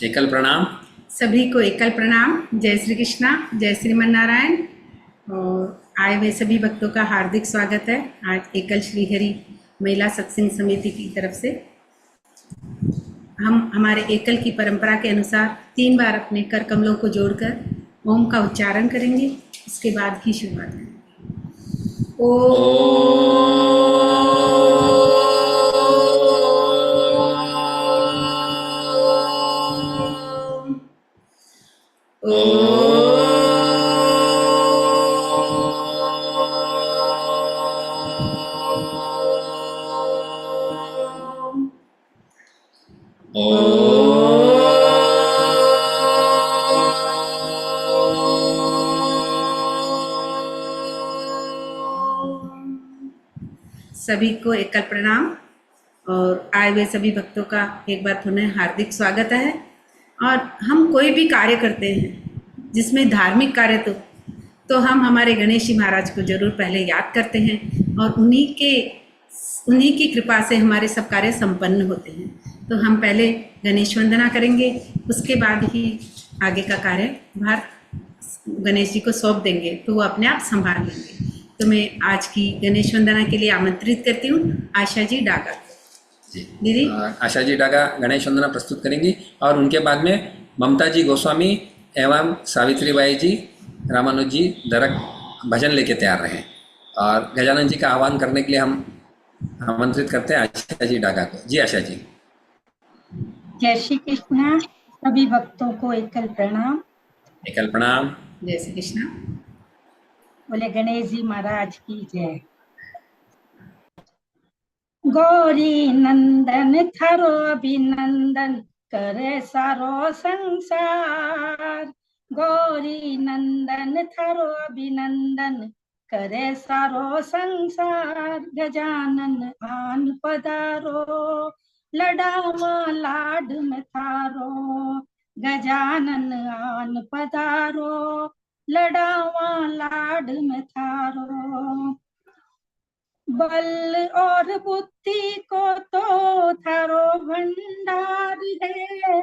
एकल प्रणाम। सभी को एकल प्रणाम। जय श्री कृष्णा, जय श्रीमन नारायण। और आए हुए सभी भक्तों का हार्दिक स्वागत है। आज एकल श्रीहरि महिला सत्संग समिति की तरफ से हम हमारे एकल की परंपरा के अनुसार 3 बार अपने कर कमलों को जोड़कर ओम का उच्चारण करेंगे। उसके बाद ही शुरुआत करेंगे। सभी को एकल प्रणाम और आए हुए सभी भक्तों का एक बार पुनः हार्दिक स्वागत है। और हम कोई भी कार्य करते हैं जिसमें धार्मिक कार्य तो हम हमारे गणेश जी महाराज को जरूर पहले याद करते हैं और उन्हीं की कृपा से हमारे सब कार्य संपन्न होते हैं। तो हम पहले गणेश वंदना करेंगे, उसके बाद ही आगे का कार्यभार गणेश जी को सौंप देंगे तो वो अपने आप संभाल लेंगे। तो मैं आज की गणेश वंदना के लिए आमंत्रित करती हूँ आशा जी डागा जी। दीदी आशा जी डागा गणेश वंदना प्रस्तुत करेंगी और उनके बाद में ममता जी गोस्वामी एवं सावित्रीबाई जी रामानुज जी दरक भजन लेके तैयार रहे। और गजानन जी का आह्वान करने के लिए हम आमंत्रित करते हैं आशा जी डागा को। जी आशा जी। जय श्री कृष्णा। सभी भक्तों को एकल प्रणाम। एकल प्रणाम। जय श्री कृष्णा। बोले गणेश जी महाराज की जय। गौरी नंदन थारो अभिनंदन करे सारो संसार। गौरी नंदन थारो अभिनंदन करे सारो संसार। गजानन आन पधारो लडावा लाड में थारो। गजानन आन पधारो लडावा लाड में थारो। बल और बुद्धि को तो थारो भंडार है।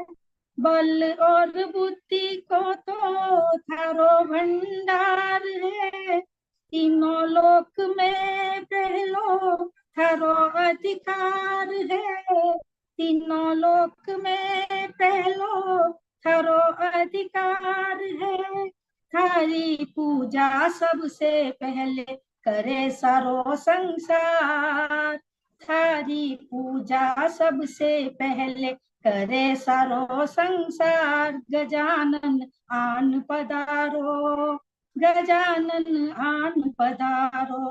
बल और बुद्धि को तो थारो भंडार है। तीनों लोक में पहलो थारो अधिकार है। तीनों लोक में पहलो थारो अधिकार है। थारी पूजा सबसे पहले करे सारो संसार। थारी पूजा सबसे पहले करे सारो संसार। गजानन आन पधारो गजानन आन पधारो।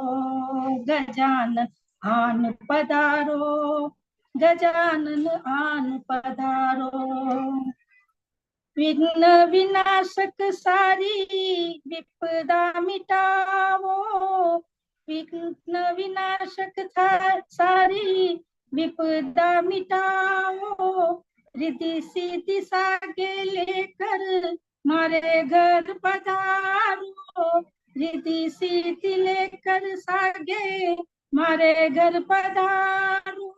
गजानन आन पधारो गजानन आन पधारो। विघ्न विनाशक सारी विपदा मिटावो। विघ्न विनाशक सारी विपदा मिटावो। रिद्धि सिद्धि सागे लेकर मारे घर पधारो। रिद्धि सिद्धि लेकर सागे मारे घर पधारो।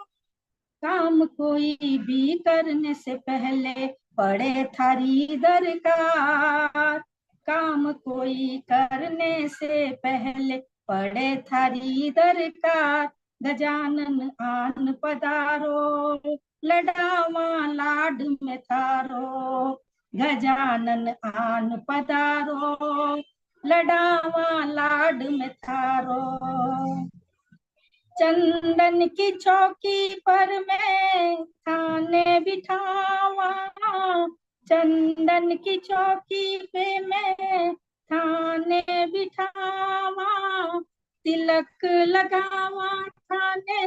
काम कोई भी करने से पहले पड़े थारी दरकार। काम कोई करने से पहले पड़े थारी दरकार। गजानन आन पधारो लडावा लाड में थारो। गजानन आन पधारो लडावा लाड में थारो। चंदन की चौकी पर मैं थाने बिठावा। चंदन की चौकी पे मैं थाने बिठावा। तिलक लगावा थाने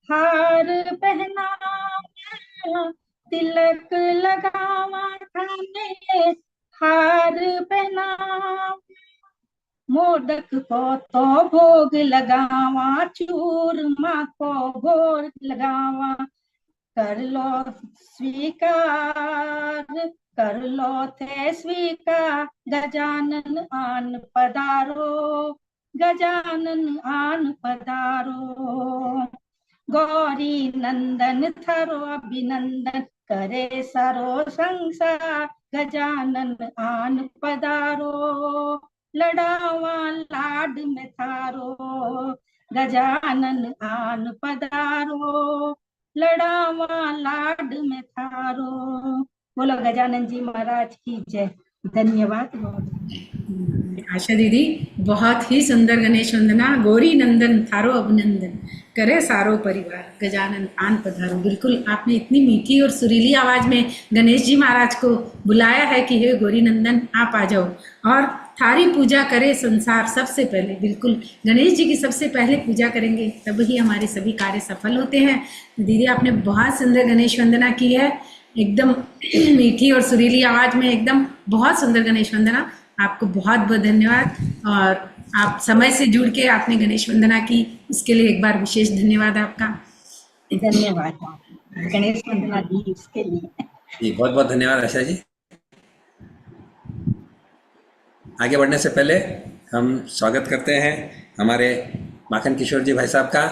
हार पहनावा। तिलक लगावा थाने हार पहनावा। मोदक को तो भोग लगावा। चूरमा को भोग लगावा। कर लो स्वीकार कर लो थे स्वीकार। गजानन आन पधारो गजानन आन पधारो। गौरी नंदन थारो अभिनंदन करे सारो संसार, गजानन आन पधारो, लड़ावा लाड में थारो, गजानन आन पधारो, लड़ावा लाड में थारो। बोलो गजानन जी महाराज की जय। धन्यवाद। आशा दीदी, बहुत ही सुंदर गणेश वंदना। गौरी नंदन थारो अभिनंदन, करे सारो परिवार, गजानन आन पधारो। बिल्कुल आपने इतनी मीठी और सुरीली आवाज में गणेश जी महाराज को बुलाया है कि हे गौरी नंदन आप आ जाओ और थारी पूजा करे संसार। सबसे पहले बिल्कुल गणेश जी की सबसे पहले पूजा करेंगे, तब ही हमारे सभी कार्य सफल होते हैं। दीदी आपने बहुत सुंदर गणेश वंदना की है, एकदम मीठी और सुरीली आवाज में, एकदम बहुत सुंदर गणेश वंदना। आपको बहुत बहुत धन्यवाद। और आप समय से जुड़ के आपने गणेश वंदना की, उसके लिए एक बार विशेष धन्यवाद आपका। धन्यवाद गणेश वंदना दी इसके लिए। जी बहुत बहुत धन्यवाद आशा जी। आगे बढ़ने से पहले हम स्वागत करते हैं हमारे माखन किशोर जी भाई साहब का।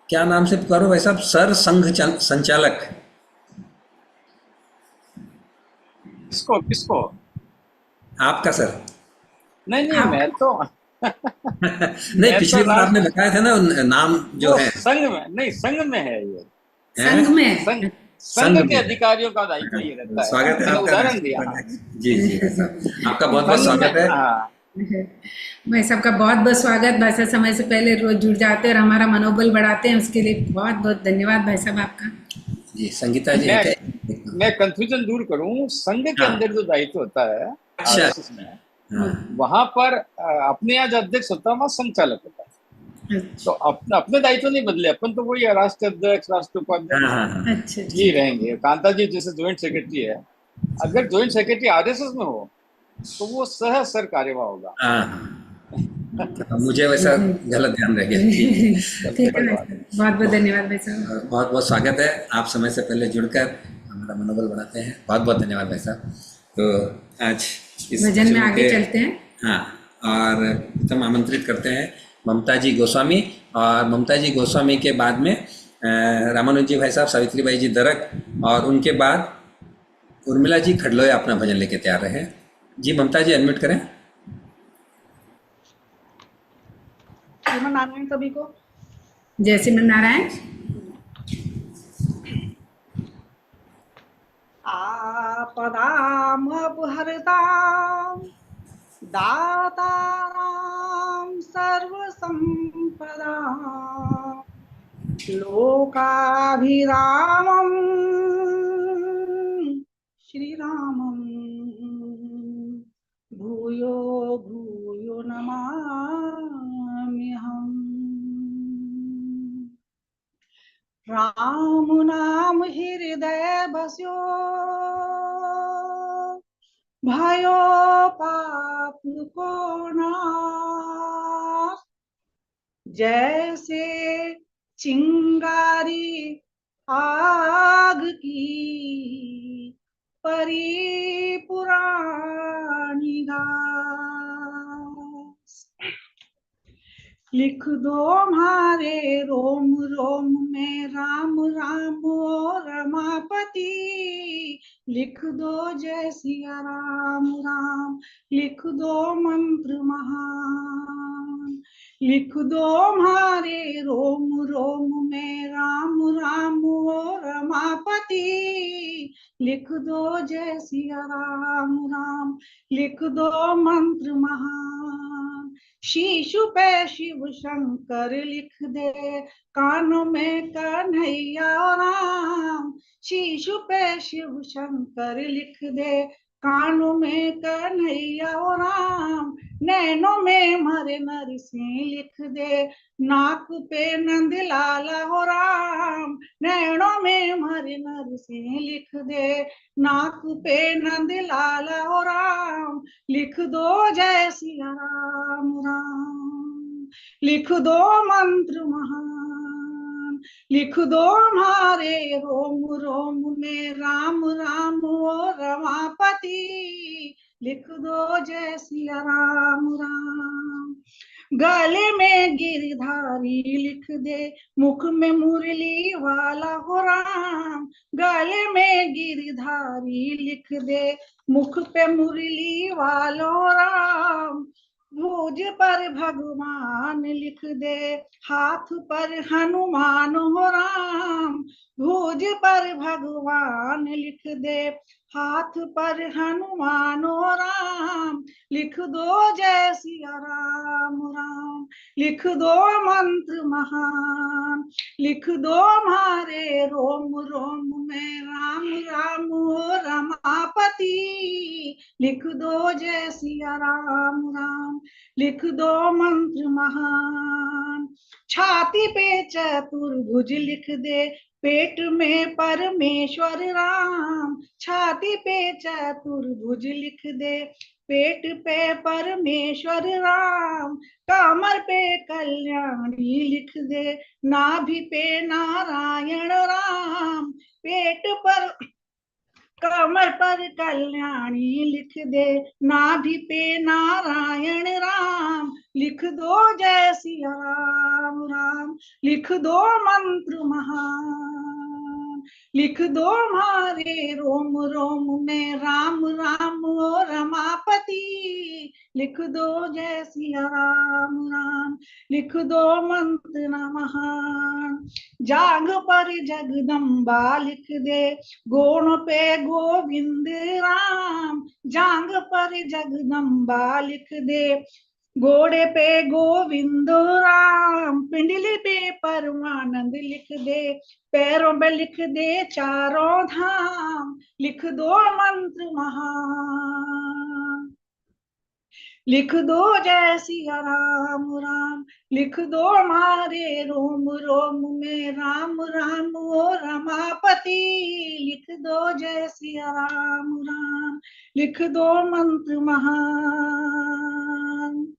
क्या नाम से पुकारो भाई साहब? सर संघ संचालक। किसको? आपका सर। नहीं मैं तो नहीं, पिछली बार आपने बताया था ना नाम जो है संघ में, नहीं संघ में है ये। संघ के अधिकारियों का दायित्व ये रहता है। स्वागत है आपका। उदाहरण दिया। जी साहब, आपका बहुत बहुत स्वागत है। भाई साहब का बहुत बहुत स्वागत। भाई साहब समय से पहले रोज जुड़ जाते हैं और हमारा मनोबल बढ़ाते हैं, उसके लिए बहुत बहुत धन्यवाद भाई साहब आपका। जी संगीता जी, मैं कंफ्यूजन दूर करूं, संघ के अंदर जो दायित्व होता है RSS में, वहां पर अपने यहाँ जो अध्यक्ष होता है वहाँ संचालक होता है। तो अपने दायित्व नहीं बदले, अपन तो वही राष्ट्र अध्यक्ष, राष्ट्र उपाध्यक्ष ही रहेंगे। कांता जी जैसे ज्वाइंट सेक्रेटरी है, अगर ज्वाइंट सेक्रेटरी RSS में हो तो वो सह सर कार्यवाह होगा। मुझे वैसा गलत ध्यान रह गया। ठीक है, बहुत बहुत धन्यवाद भाई साहब। बहुत बहुत स्वागत है, आप समय से पहले जुड़कर हमारा मनोबल बढ़ाते हैं। बहुत बहुत धन्यवाद भाई साहब। तो आज इस भजन में आगे चलते हैं। हाँ, और हम आमंत्रित करते हैं ममता जी गोस्वामी, और ममता जी गोस्वामी के बाद में रामानुज जी भाई साहब, सावित्री बाई जी दरक, और उनके बाद उर्मिला जी खडलोया अपना भजन लेके तैयार रहे। जी ममता जी अनम्यूट करें। श्रीमन नारायण सभी को। जय श्रीमन नारायण। आपदाम अपहरताम दाताराम सर्व संपदाम लोकाभिरामम श्री रामम भूयो भूयो नमाम्यहम्। राम नाम हृदय बस्यो भयो पाप को नाश। जैसे चिंगारी आग की परी पुरानी घास। लिख दो हमारे रोम रोम में राम राम ओ रमापति। लिख दो जय सिया राम राम, लिख दो मंत्र महान। लिख दो हमारे रोम रोम में राम राम ओ रमापति। लिख दो जय सिया राम राम, लिख दो मंत्र महान। शीशु पे शिव शंकर लिख दे, कानों में कन्हैया राम। शीशु पे शिव शंकर लिख दे, कानों में कन्हैया राम। नैनों में मरे नरसिंह लिख दे, नाक पे नंद लाला हो राम। नैनों में मरे नरसिंह लिख दे, नाक पे नंद लाला हो राम। लिख दो जय सिया राम राम, लिख दो मंत्र महान। लिख दो हमारे रोम रोम में राम राम ओ रमापति। लिख दो जय सिया राम राम। गले में गिरधारी लिख दे, मुख में मुरली वाला हो राम। गले में गिरधारी लिख दे, मुख पे मुरली वालो राम। भुज पर भगवान लिख दे, हाथ पर हनुमान हो राम। भुज पर भगवान लिख दे, हाथ पर हनुमान हो राम। लिख दो जय सिया राम राम, लिख दो मंत्र महान। लिख दो मारे रोम रोम में राम राम ओ रमापति। लिख दो जय सिया राम राम, लिख दो मंत्र महान। छाती पे चतुर्भुज लिख दे, पेट में परमेश्वर राम। छाती पे चतुर्भुज लिख दे, पेट पे परमेश्वर राम। कमर पे कल्याणी लिख दे, नाभि पे नारायण राम। पेट पर कमर पर कल्याणी लिख दे, नाभि पे नारायण राम। लिख दो जय सिया राम राम, लिख दो मंत्र महान। लिख दो मारे रोम रोम में राम राम ओ रमापति। लिख दो जय सिया राम राम, लिख दो मंत्र महान। जाग पर जगदम्बा लिख दे, गोण पे गोविंद राम। जांग पर जगदम्बा लिख दे, घोड़े पे गोविंद राम। पिंडली पे परमानंद लिख दे, पैरों पे लिख दे चारों धाम। लिख दो मंत्र महान, लिख दो जय सिया राम राम। लिख दो मारे रोम रोम में राम राम ओ रमापति। लिख दो जय सिया राम राम, लिख दो मंत्र महान।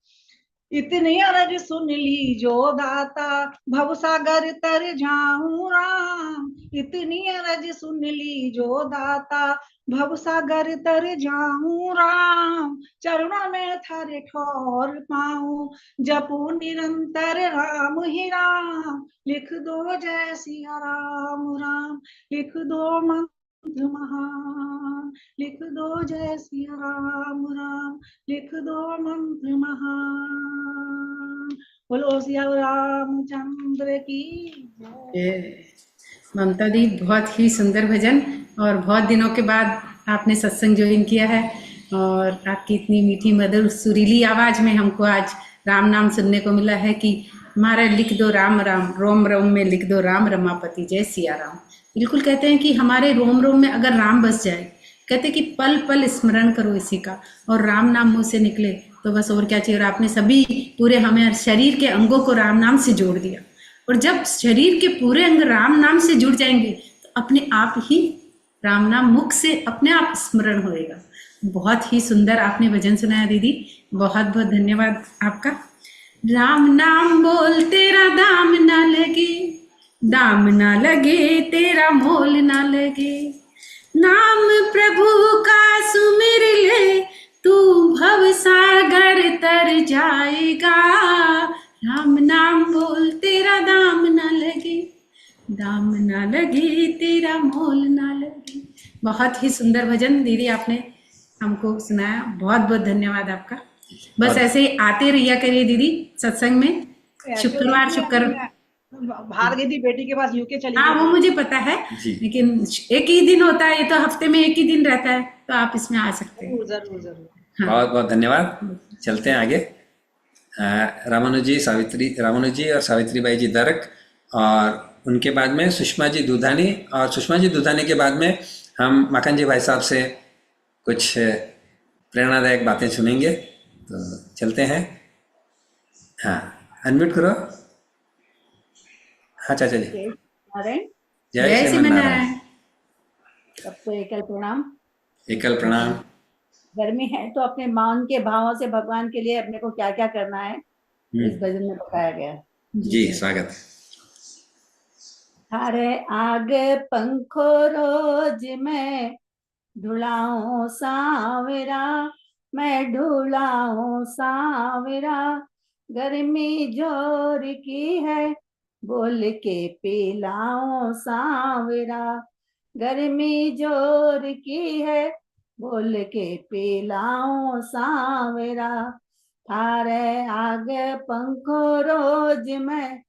इतनी अरज सुन ली जो दाता, भवसागर तर जाऊं राम। इतनी अरज सुन ली जो दाता, भवसागर तर जाऊं राम। चरणों में थारे ठौर पाऊं, जपू निरंतर राम ही राम। लिख दो जय सिया राम राम, लिख दो मंत्र महान। लिख दो जय सिया राम राम, लिख दो मंत्र महान। बोलो सिया रामचंद्र की जय। ममता दी, बहुत ही सुंदर भजन, और बहुत दिनों के बाद आपने सत्संग ज्वाइन किया है, और आपकी इतनी मीठी मधुर सुरीली आवाज़ में हमको आज राम नाम सुनने को मिला है कि हमारा लिख दो राम राम, रोम रोम में लिख दो राम रमापति जय सिया राम। बिल्कुल कहते हैं कि हमारे रोम रोम में अगर राम बस जाए, कहते कि पल पल स्मरण करो इसी का, और राम नाम मुँह से निकले तो बस और क्या चाहिए। और आपने सभी पूरे हमें शरीर के अंगों को राम नाम से जोड़ दिया, और जब शरीर के पूरे अंग राम नाम से जुड़ जाएंगे तो अपने आप ही राम नाम मुख से अपने आप स्मरण होएगा। बहुत ही सुंदर आपने भजन सुनाया दीदी, बहुत बहुत धन्यवाद आपका। राम नाम बोल तेरा दाम ना लगे, दाम ना लगे तेरा मोल ना लगे। नाम प्रभु का सुमिर ले, तू भव सागर तर जाएगा। राम नाम बोल तेरा दाम ना लगे, दाम ना लगे तेरा मोल ना लगे। बहुत ही सुंदर भजन दीदी आपने हमको सुनाया, बहुत बहुत धन्यवाद आपका। बस ऐसे ही आते रहिया करिए दीदी सत्संग में, शुक्र बाहर गई थी बेटी के पास, यूके चली हाँ गई। वो मुझे पता है, लेकिन एक ही दिन होता है, ये तो हफ्ते में एक ही दिन रहता है, तो आप इसमें आ सकते हैं। जरूर जरूर। हाँ। बहुत बहुत धन्यवाद। चलते हैं आगे। रामानुजी और सावित्रीबाई जी दरक, और उनके बाद में सुषमा जी दूधानी, और सुषमा जी दूधानी के बाद में हम माखन जी भाई साहब से कुछ प्रेरणादायक बातें सुनेंगे। तो चलते हैं। हाँ, अनम्यूट करो। हाँ चाचा जी। जय श्रीमन नारायण। सबको एकल प्रणाम। एकल प्रणाम। गर्मी है तो अपने मान के भावों से भगवान के लिए अपने को क्या क्या करना है इस भजन में बताया गया है। जी स्वागत। थारे आगे पंखो रोज मैं ढुलाऊं सांवरा, मैं ढुलाऊं सांवरा। गर्मी जोर की है, बोल के पिलाऊं सांवरा। गर्मी जोर की है, बोल के पिलाऊं सांवरा। थारे आगे पंखो रोज मैं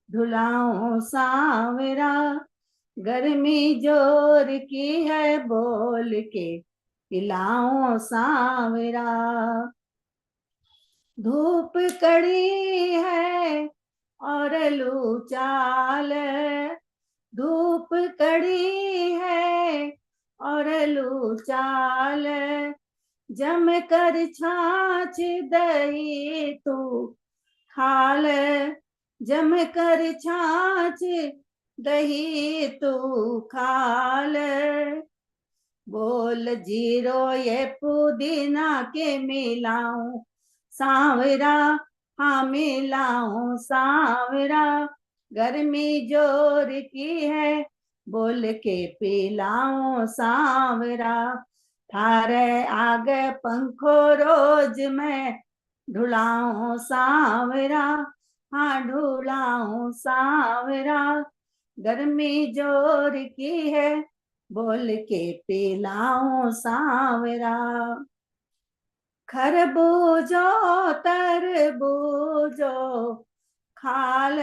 ढुलाऊं सांवरा। गर्मी जोर की है, बोल के पिलाऊं सांवरा। धूप कड़ी है और लू चाल, धूप कड़ी है और लू चाल। जम कर छाछ दही तू खाल, जम कर छाछ दही तू खाल। बोल जीरो ये पुदीना के मिलाऊं सांवरा, हाँ मिलाऊं सांवरा। गर्मी जोर की है, बोल के पिलाऊं सांवरा। थारे आगे पंखो रोज मैं ढुलाऊं सांवरा, हाँ ढुलाऊं सांवरा। गर्मी जोर की है, बोल के पिलाऊं सांवरा। खरबूजो तरबूजो खाल,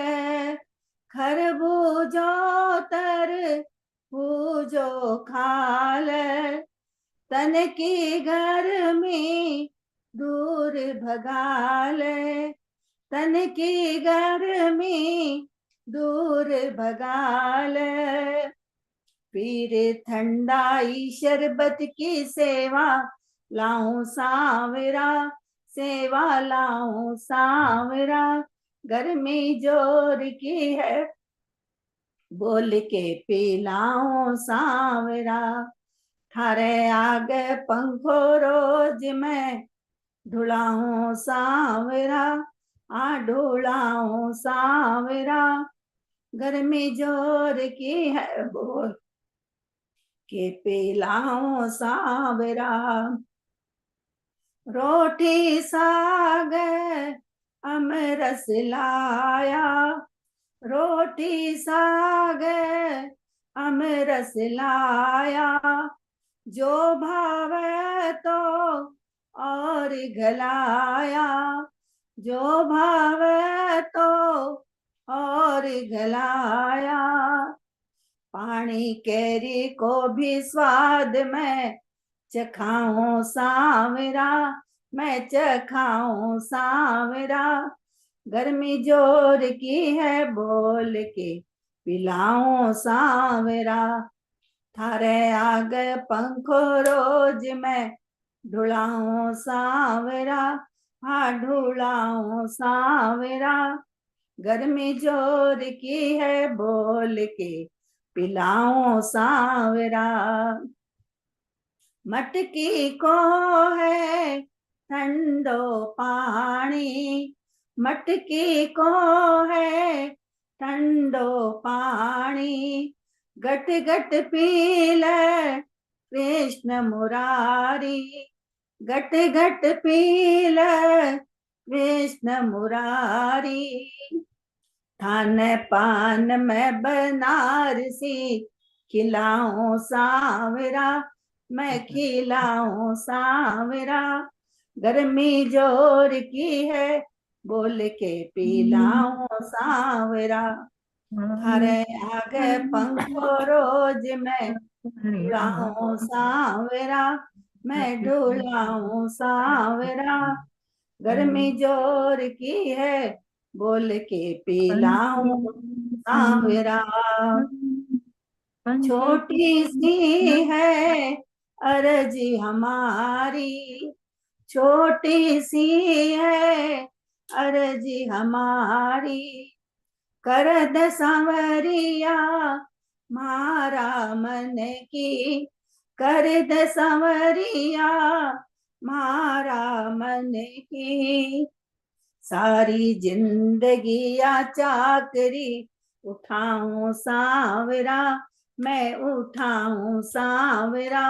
खरबूजो तरबूजो खाल। तन की गर्मी दूर भगाल, तन की गर्मी दूर भगाल। फिर ठंडाई शरबत की सेवा लाऊं सांवरा, सेवा लाऊं सांवरा। गर्मी जोर की है, बोल के पिलाऊं सांवरा। थारे आगे पंखो रोज मैं ढुलाऊं सांवरा, आ ढुलाऊं सांवरा। गर्मी जोर की है, बोल के पिलाऊं सांवरा। रोटी साग अमरस लाया, रोटी साग अमरस लाया। जो भावे तो और गलाया, जो भावे तो और गलाया। पानी केरी को भी स्वाद मैं चखाऊं सांवरा, मैं चखाऊं सांवरा। गर्मी जोर की है, बोल के पिलाऊं सांवरा। थारे आगे पंखो रोज मैं ढुलाऊं सांवरा, हाँ ढुलाऊं सांवरा। गर्मी जोर की है, बोल के पिलाऊं सांवरा। मटकी को है ठंडो पानी, मटकी को है ठंडो पानी। गट गट पी ले कृष्ण मुरारी, गट गट पी ले कृष्ण मुरारी। खान पान में बनारसी खिलाऊं सांवरा, मैं खिलाऊं सांवरा। गर्मी जोर की है, बोल के पिलाऊं सांवरा। थारे आगे पंखो रोज मैं ढुलाऊं सांवरा, मैं ढुलाऊं सांवरा। गर्मी जोर की है, बोल के पिलाऊं सांवरा। छोटी सी है अर्जी हमारी, छोटी सी है अर्जी हमारी। कर दे सांवरिया मारा मन की, कर दे सांवरिया मारा मन की। सारी जिंदगी या चाकरी उठाऊं सांवरा, मैं उठाऊं सांवरा।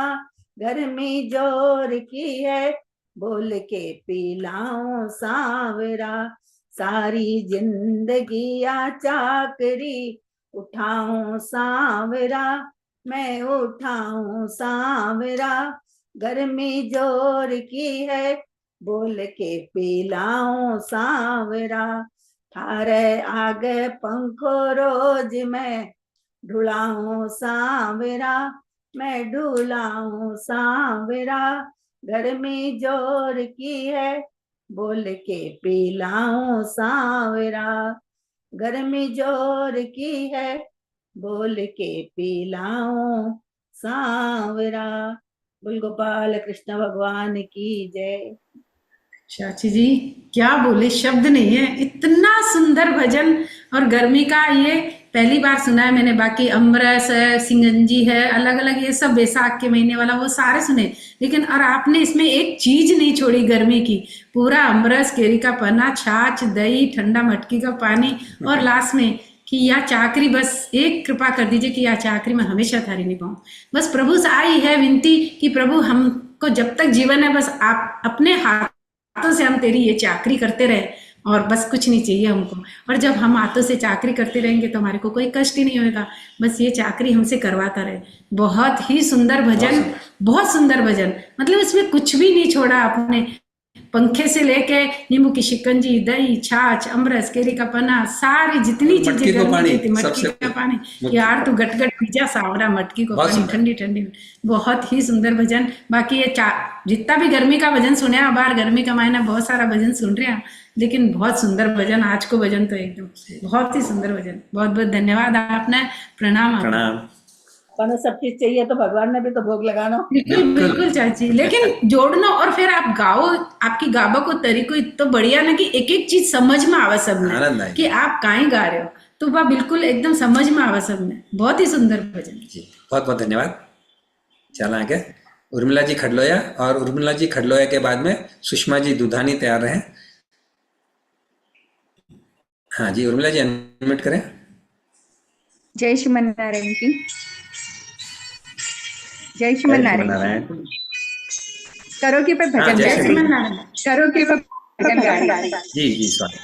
गर्मी जोर की है, बोल के पिलाऊं सांवरा। सारी जिंदगी या चाकरी, उठाऊं सांवरा मैं उठाऊं सांवरा, गर्मी जोर की है बोल के पिलाऊं सांवरा, थारे आगे पंखो रोज मैं ढुलाऊं सांवरा मैं ढुलाऊं सांवरा, गर्मी जोर की है बोल के पिलाऊं सांवरा, गर्मी जोर की है बोल के पिलाऊं सांवरा। बोल गोपाल कृष्ण भगवान की जय। चाची जी क्या बोले, शब्द नहीं है, इतना सुंदर भजन। और गर्मी का ये पहली बार सुना है मैंने, बाकी अमरस है, सिंगंजी है, अलग अलग ये सब बैसाख के महीने वाला वो सारे सुने, लेकिन और आपने इसमें एक चीज नहीं छोड़ी गर्मी की, पूरा अमरस, केरी का पन्ना, छाछ, दही, ठंडा मटकी का पानी, और लास्ट में कि या चाकरी, बस एक कृपा कर दीजिए कि या चाकरी में हमेशा थारी निभाऊं। बस प्रभु से आई है विनती कि प्रभु हमको जब तक जीवन है बस आप अपने हाथों से हम तेरी ये चाकरी करते रहे, और बस कुछ नहीं चाहिए हमको। और जब हम हाथों से चाकरी करते रहेंगे तो हमारे को कोई कष्ट ही नहीं होगा, बस ये चाकरी हमसे करवाता रहे। बहुत ही सुंदर भजन, बहुत सुंदर भजन, मतलब इसमें कुछ भी नहीं छोड़ा आपने, पंखे से लेके नींबू की शिकंजी, दही, छाछ, अमरस, केरी का पन्ना, सारी जितनी चीजें मटकी का पानी, यार तू गटगट पीजा सावरा, मटकी को पानी, ठंडी ठंडी, बहुत ही सुंदर भजन। बाकी ये जितना भी गर्मी का भजन सुने, बाहर गर्मी का महीना बहुत सारा भजन सुन रहे हैं, लेकिन बहुत सुंदर भजन, आज को भजन तो एकदम बहुत ही सुंदर भजन। बहुत बहुत धन्यवाद आपने, प्रणाम। प्रणाम। सब चीज चाहिए तो भगवान ने भी तो भोग लगाना। बिल्कुल बिल्कुल चाची, लेकिन जोड़ना और फिर आप गाओ, आपकी गाबा को तरीको इतना बढ़िया ना कि एक एक चीज समझ में आवा सब में कि आप काहे गा रहे हो, तो वह बिल्कुल एकदम समझ में आवा सब में। बहुत ही सुंदर भजन जी, बहुत बहुत धन्यवाद। चला आगे उर्मिला जी खडलोया, और उर्मिला जी खडलोया के बाद में सुषमा जी दुधानी तैयार रहे। हाँ जी उर्मिला जी अनम्यूट करें। जय श्रीमन नारायण की जय श्रीमन नारायण। करो कि पर भजन, जय श्रीमन नारायण, करो कि पर भजन गाएं। जी जी स्वागत।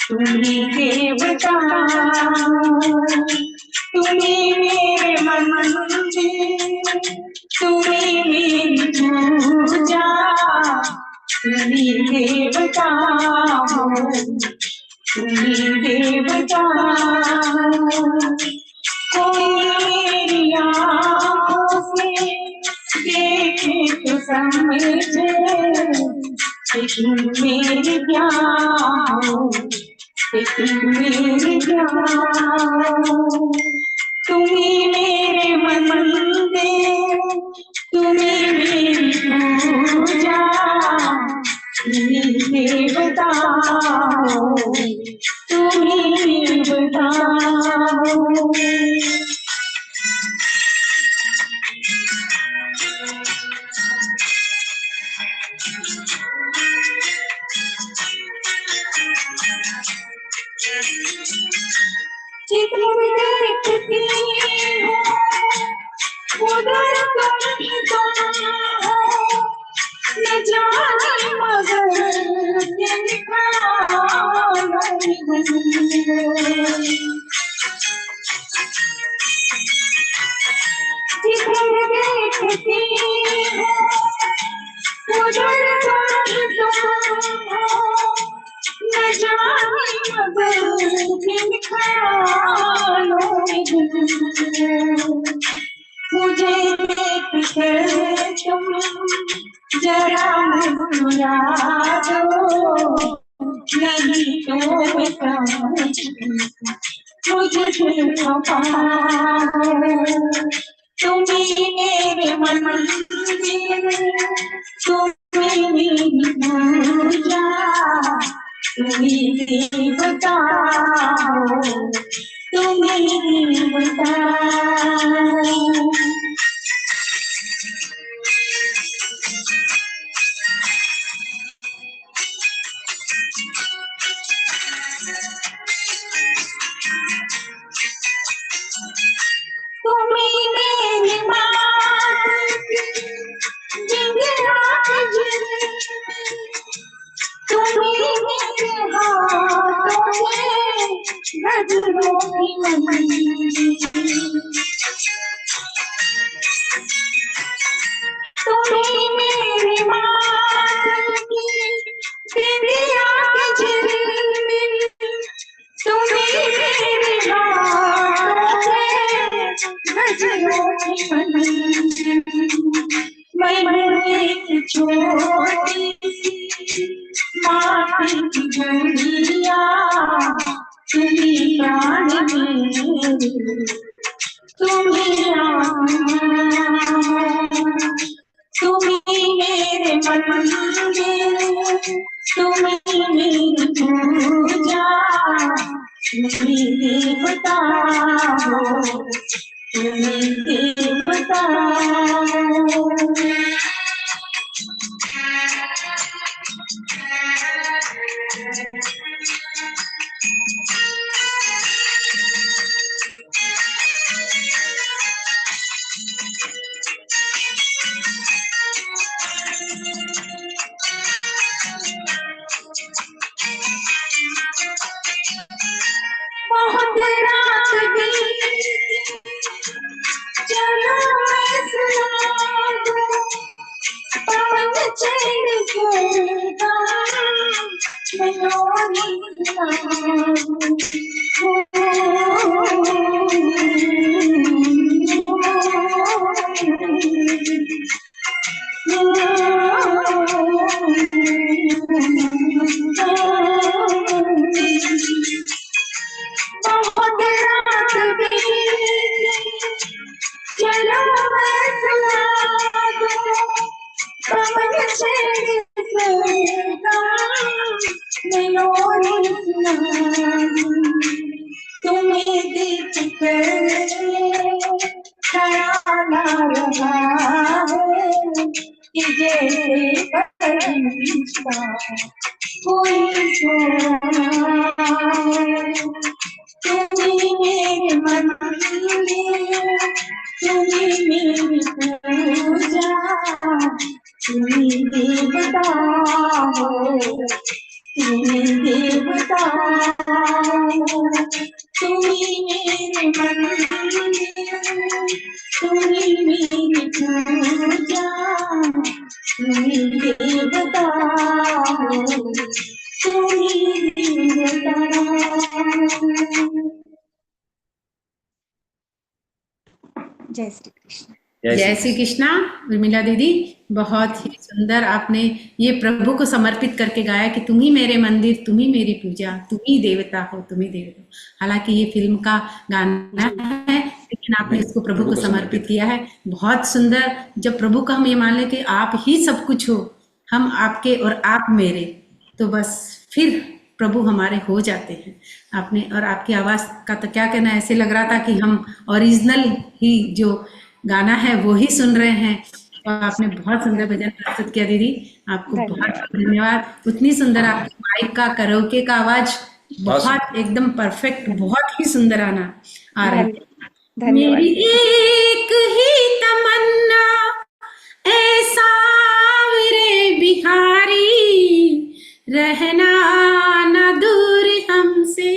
तुम्ही देवता, तुम्ही मेरे मंदिर, तुम्ही मेरी पूजा, तुम्ही देवता हो, तुम्ही देवता। कोई मेरी आँखों से देखे तो समझे कि तुम मेरी प्यार हो, तुम्ही मेरे मंदिर, तुम्ही मेरी पूजा, तुम्ही देवता हो, तुम्ही देवता हो। जिधर देखती हूँ उधर तुम हो, न जाने मगर जिधर देखती हूँ उधर तुम हो, न जाने मगर मुझे देख कर तुम जरा मुस्कुरा दो, नहीं तो बता मुझे खपा, तुम्ही मेरे मंदिर, तुम्ही मेरी पूजा, तुम्ही देवता हो, तुम्ही देवता। भजनों की मंजिल। तुम्ही मेरी मान की बिंदिया की झिलमिल, तुम्ही मेरे हाथों में भजनों की मंजिल। मैं एक छोटी सी माटी की गुड़िया, तुम्ही प्राण मेरे, तुम्ही तुम्ही मेरे मंदिर, तुम्ही मेरी पूजा, तुम्ही देवता हो, तुम्ही देवता। बहुत रात बीती, चलो मैं सुना दूं, पवन चढ़ गया, मेलोडी बहुत रात बीती, चलो मैं सुना दूं, पवन चढ़ गया, मेलोडी सुना दूं। तुम्हें देख कर ख्याल आ रहा है कि जैसे परिंदा कोई सोया। तुम्ही मेरे मंदिर, तुम्ही मेरी पूजा, तुम्ही देवता हो, तुम्ही देवता। तुम्ही मेरे मंदिर, तुम्ही मेरी पूजा, तुम्ही देवता हो, तुम्ही देवता। जय श्री कृष्ण। जय श्री कृष्णा। उर्मिला दीदी, बहुत ही सुंदर आपने ये प्रभु को समर्पित करके गाया कि तुम ही मेरे मंदिर, तुम ही मेरी पूजा, तुम ही देवता हो, तुम ही देवता हो। हालांकि ये फिल्म का गाना है, लेकिन आपने इसको प्रभु को समर्पित किया है। बहुत सुंदर। जब प्रभु का हम ये मान लें कि आप ही सब कुछ हो, हम आपके और आप मेरे, तो बस फिर प्रभु हमारे हो जाते हैं। आपने और आपकी आवाज़ का तो क्या कहना, ऐसे लग रहा था कि हम ओरिजिनल ही जो गाना है वो ही सुन रहे हैं। तो आपने बहुत सुंदर भजन प्रस्तुत किया दीदी, आपको बहुत धन्यवाद। उतनी सुंदर आपकी माइक का कराओके का आवाज बहुत एकदम परफेक्ट, बहुत ही सुंदर आ रहा है। मेरी एक ही तमन्ना ऐसा रे बिहारी, रहना ना दूर हमसे,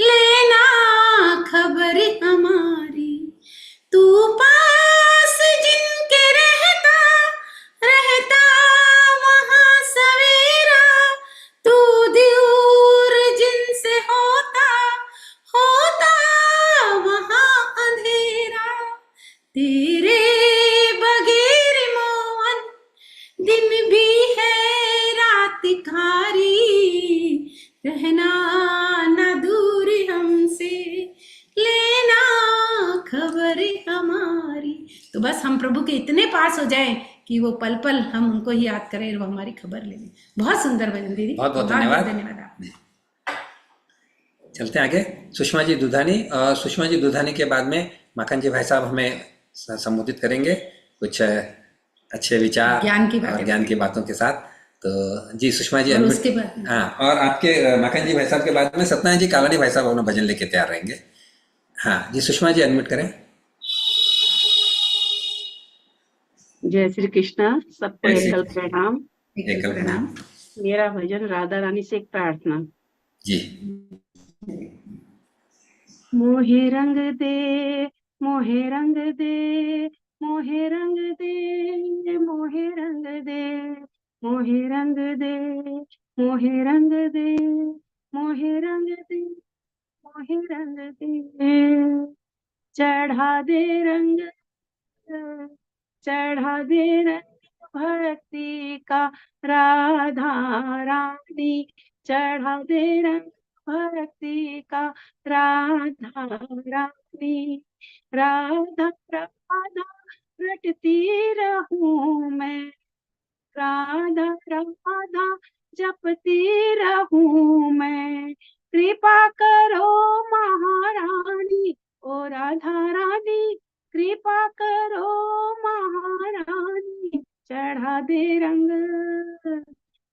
लेना खबर हमारी। तू पास जिनके रहता रहता वहाँ सवेरा, तू दूर जिनसे होता होता वहाँ अंधेरा। तेरे बगैर मोहन दिन भी है रात खारी, रहना ना दूर हमसे, लेना खबर हमारी। तो बस हम प्रभु के इतने पास हो जाएं कि वो पल पल हम उनको ही याद करें और वो हमारी खबर ले लें। बहुत सुंदर भजन दीदी, बहुत बहुत धन्यवाद। आपने। चलते आगे सुषमा जी दुधानी, और सुषमा जी दुधानी के बाद में माखन जी भाई साहब हमें संबोधित करेंगे कुछ अच्छे विचार ज्ञान की बातों के साथ। तो जी सुषमा जी उसके बाद हाँ, और आपके माखन जी भाई साहब के बाद में सत्यनारायण जी कालानी भाई साहब अपना भजन लेके तैयार रहेंगे। हाँ जी सुषमा जी अनम्यूट करें। जय श्री कृष्णा। सबको एकल प्रणाम। एकल प्रणाम। मेरा भजन राधा रानी से एक प्रार्थना। जी। मोहे रंग दे, मोहे रंग दे, मोहे रंग दे, मोहे रंग दे, मोहे रंग दे, मोहे रंग दे, मोहे रंग दे, मोहे रंग दे, चढ़ा दे रंग, चढ़ा दे रंग भक्ति का राधा रानी, चढ़ा दे रंग भक्ति का राधा रानी, राधा राधा रटती रहूं मैं, राधा राधा जपती रहूं मैं, कृपा करो महारानी, ओ राधा रानी, कृपा करो महारानी, चढ़ा दे रंग,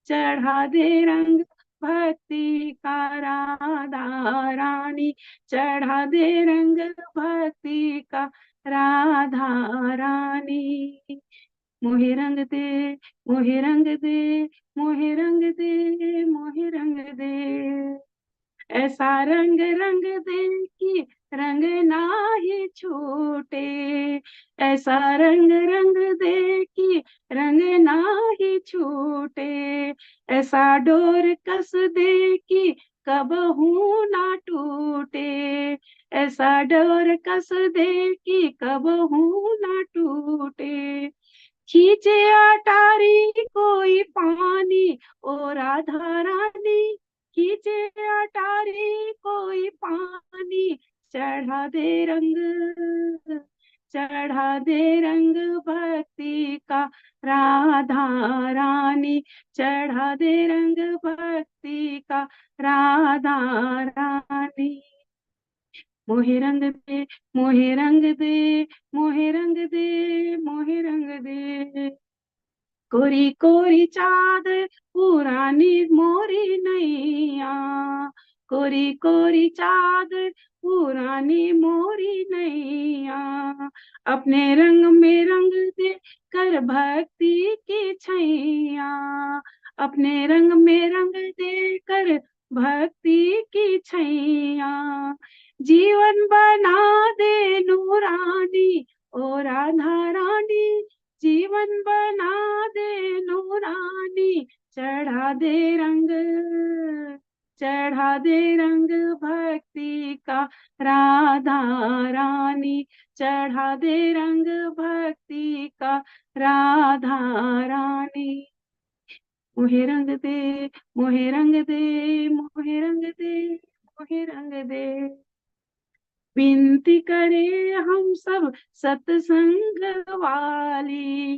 चढ़ा दे रंग भक्ति का राधा रानी, चढ़ा दे रंग भक्ति का राधा रानी, मोहे रंग दे, मोहे रंग दे, मोहे रंग दे, मोहे रंग दे, ऐसा रंग रंग दे कि रंग ना ही छूटे, ऐसा रंग रंग दे कि रंग ना ही छूटे, ऐसा डोर कस दे कि कबहू ना टूटे, ऐसा डोर कस दे कि कबहू ना टूटे, खींचे अटारी कोई पानी, ओ राधा रानी, खींचे अटारी कोई पानी, चढ़ा दे रंग, चढ़ा दे रंग भक्ति का राधा रानी, चढ़ा दे रंग भक्ति का राधा रानी, मोहे रंग दे, मोहे रंग दे, मोहे रंग दे, मोहे रंग दे, कोरी कोरी चादर पुरानी मोरी नैया, कोरी कोरी चादर पुरानी मोरी नैया, अपने रंग में रंग दे कर भक्ति की छैया, अपने रंग में रंग दे कर भक्ति की छैया, जीवन बना दे नूरानी, ओ राधा रानी, जीवन बना दे नूरानी, चढ़ा दे रंग, चढ़ा दे रंग भक्ति का राधा रानी, चढ़ा दे रंग भक्ति का राधा रानी, मोहे रंग दे, मोहे रंग दे, मोहे रंग दे, मोहे रंग दे, विनती करे हम सब सत्संग वाली,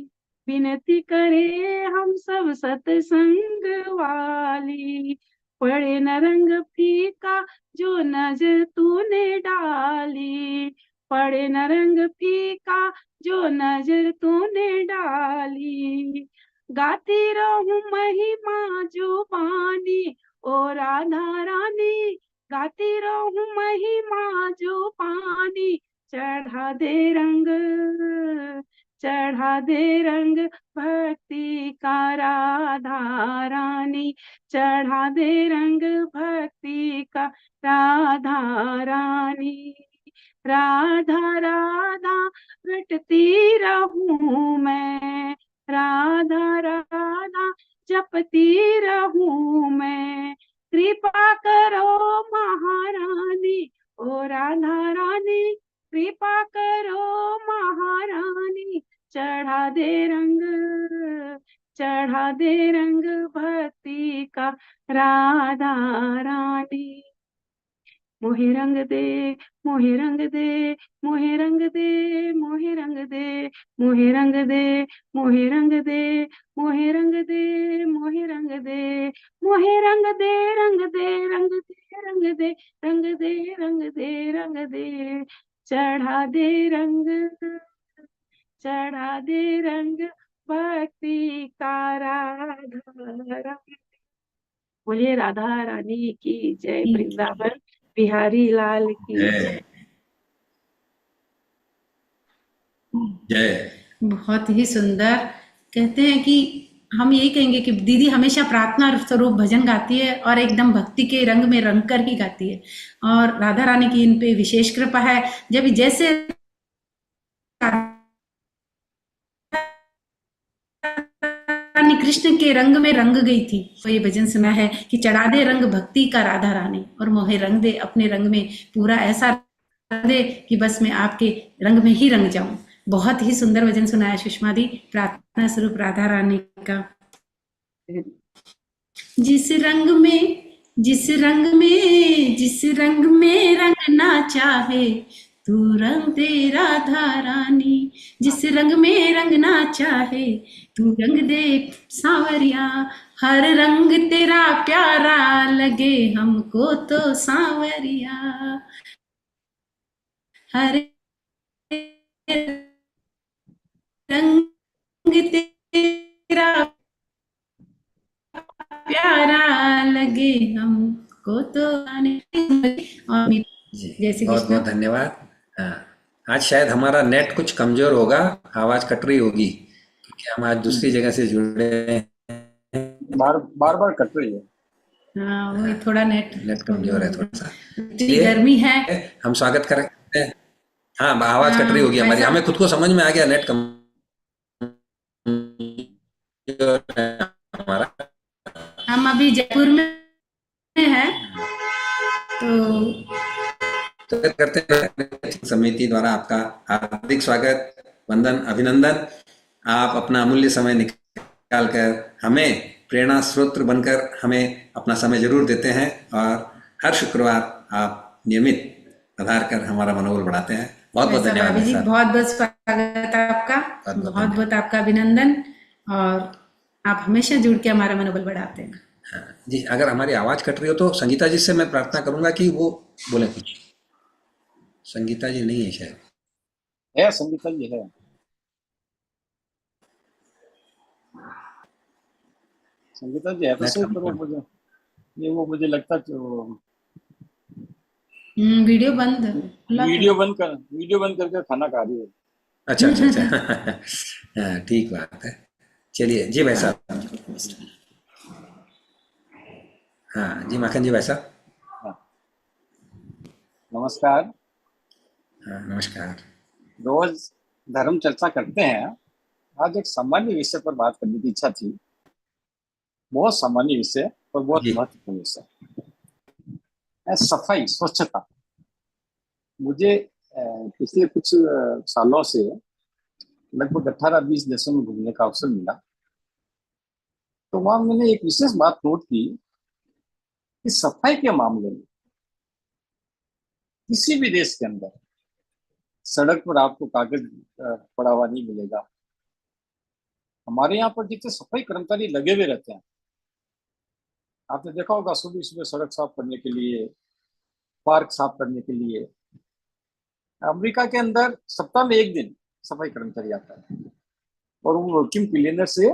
विनती करे हम सब सत्संग वाली, पड़े न रंग फीका जो नजर तूने डाली, पड़े न रंग फीका जो नजर तूने डाली, गाती रहूं महिमा जुबानी, ओ राधा रानी, गाती रहूं महिमा जो पानी, चढ़ा दे रंग, चढ़ा दे रंग भक्ति का राधा रानी, चढ़ा दे रंग भक्ति का राधा रानी, राधा राधा रटती रहूं मैं, राधा राधा जपती रहूं मैं, कृपा करो महारानी, ओ राधा रानी, कृपा करो महारानी, चढ़ा दे रंग, चढ़ा दे रंग भक्ति का राधा रानी, मोहे रंग दे, मोहे रंग दे, मोहे रंग दे, मोहे रंग दे, मोहे रंग दे, मोहे रंग दे, मोहे रंग दे, मोहे रंग दे, मोहे रंग दे, रंग दे, रंग दे, रंग दे, रंग दे, रंग दे, रंग दे, चढ़ा दे रंग, चढ़ा दे रंग भक्ति का राधा रानी, बोलिए राधा रानी की जय, वृंदावन बिहारी लाल की जय। जय। बहुत ही सुंदर। कहते हैं कि हम यही कहेंगे कि दीदी हमेशा प्रार्थना स्वरूप भजन गाती है और एकदम भक्ति के रंग में रंग कर ही गाती है, और राधा रानी की इन पे विशेष कृपा है। जब जैसे रानी कृष्ण के रंग में रंग गई थी, तो ये भजन सुना है कि चढ़ा दे रंग भक्ति का राधा रानी, और मोहे रंग दे अपने रंग में, पूरा ऐसा रंग दे कि बस मैं आपके रंग में ही रंग जाऊं। बहुत ही सुंदर भजन सुनाया सुषमा दी, प्रार्थना स्वरूप राधा रानी का। जिस रंग में जिस रंग में जिस रंग में रंगना चाहे तू रंग दे राधा रानी, जिस रंग में रंगना चाहे तू रंग दे सांवरिया, हर रंग तेरा प्यारा लगे हमको तो सांवरिया, हर रंग तेरा प्यारा लगे हमको तो आने। और जी जैसे बहुत बहुत धन्यवाद। हाँ, आज शायद हमारा नेट कुछ कमजोर होगा, आवाज कट रही होगी, क्योंकि हम आज दूसरी जगह से जुड़े हैं। बार बार कट रही है। हाँ, वही थोड़ा नेट कमजोर है थोड़ा सा, इतनी गर्मी है। हम स्वागत करें। हाँ, आवाज कट रही हाँ, होगी हमारी, वैसा हमें खुद को समझ में आ गया नेट कमजोर है हमारा। हम अभी जयपुर में हैं, तो करते हैं समिति द्वारा आपका हार्दिक स्वागत, वंदन, अभिनंदन। आप अपना अमूल्य समय निकाल कर हमें प्रेरणा स्रोत बनकर हमें अपना समय जरूर देते हैं, और हर शुक्रवार आप नियमित आधार कर हमारा मनोबल बढ़ाते हैं। बहुत बहुत वैसा धन्यवाद भाभी जी, सर। बहुत बहुत स्वागत है आपका, बहुत बहुत आपका अभिनंदन, और आप हमेशा जुड़ के हमारा मनोबल बढ़ाते हैं। हाँ, जी, अगर हमारी आवाज कट रही हो तो संगीता जी से मैं प्रार्थना करूंगा कि वो बोले कुछ। संगीता जी नहीं है शायद। है संगीता जी है। संगीता जी है तो सही, पर वो मुझे लगता है कि वीडियो बंद वीडियो बंद करके खाना खा रही है। अच्छा अच्छा अच्छा। हाँ, ठीक बात है। चलिए जी भाई साहब। हाँ जी, माखन जी भाई साहब। हाँ, नमस्कार। हाँ, नमस्कार। रोज धर्म चर्चा करते हैं, आज एक सामान्य विषय पर बात करने की इच्छा थी। बहुत सामान्य विषय और बहुत जी महत्वपूर्ण विषय है, सफाई, स्वच्छता। मुझे पिछले कुछ सालों से लगभग 18-20 देशों में घूमने का अवसर मिला, तो वहां मैंने एक विशेष बात नोट की कि सफाई के मामले में किसी भी देश के अंदर सड़क पर आपको कागज पड़ा हुआ नहीं मिलेगा। हमारे यहाँ पर जितने सफाई कर्मचारी लगे हुए रहते हैं, आपने देखा होगा सुबह सुबह सड़क साफ करने के लिए, पार्क साफ करने के लिए। अमेरिका के अंदर सप्ताह में एक दिन सफाई कर्मचारी आता है, और वो वैक्यूम क्लीनर से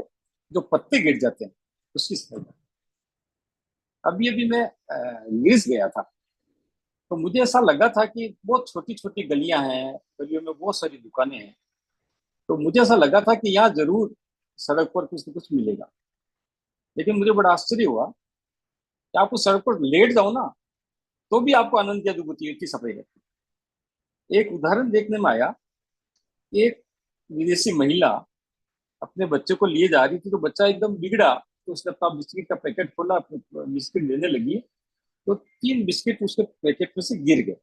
जो पत्ते गिर जाते हैं उसकी सफाई। अभी अभी मैं ग्रीस गया था, तो मुझे ऐसा लगा था कि बहुत छोटी छोटी गलियां हैं, गलियों में बहुत सारी दुकानें हैं, तो मुझे ऐसा लगा था कि यहाँ जरूर सड़क पर कुछ न कुछ मिलेगा। लेकिन मुझे बड़ा आश्चर्य हुआ कि आप उस सड़क पर लेट जाओ ना, तो भी आपको आनंद की अनुभूति होती सफाई है। एक उदाहरण देखने में आया, एक विदेशी महिला अपने बच्चे को लिए जा रही थी, तो बच्चा एकदम बिगड़ा, तो उसने अपना बिस्किट का पैकेट खोला, बिस्किट लेने लगी, तो 3 बिस्किट उसके पैकेट में से गिर गए।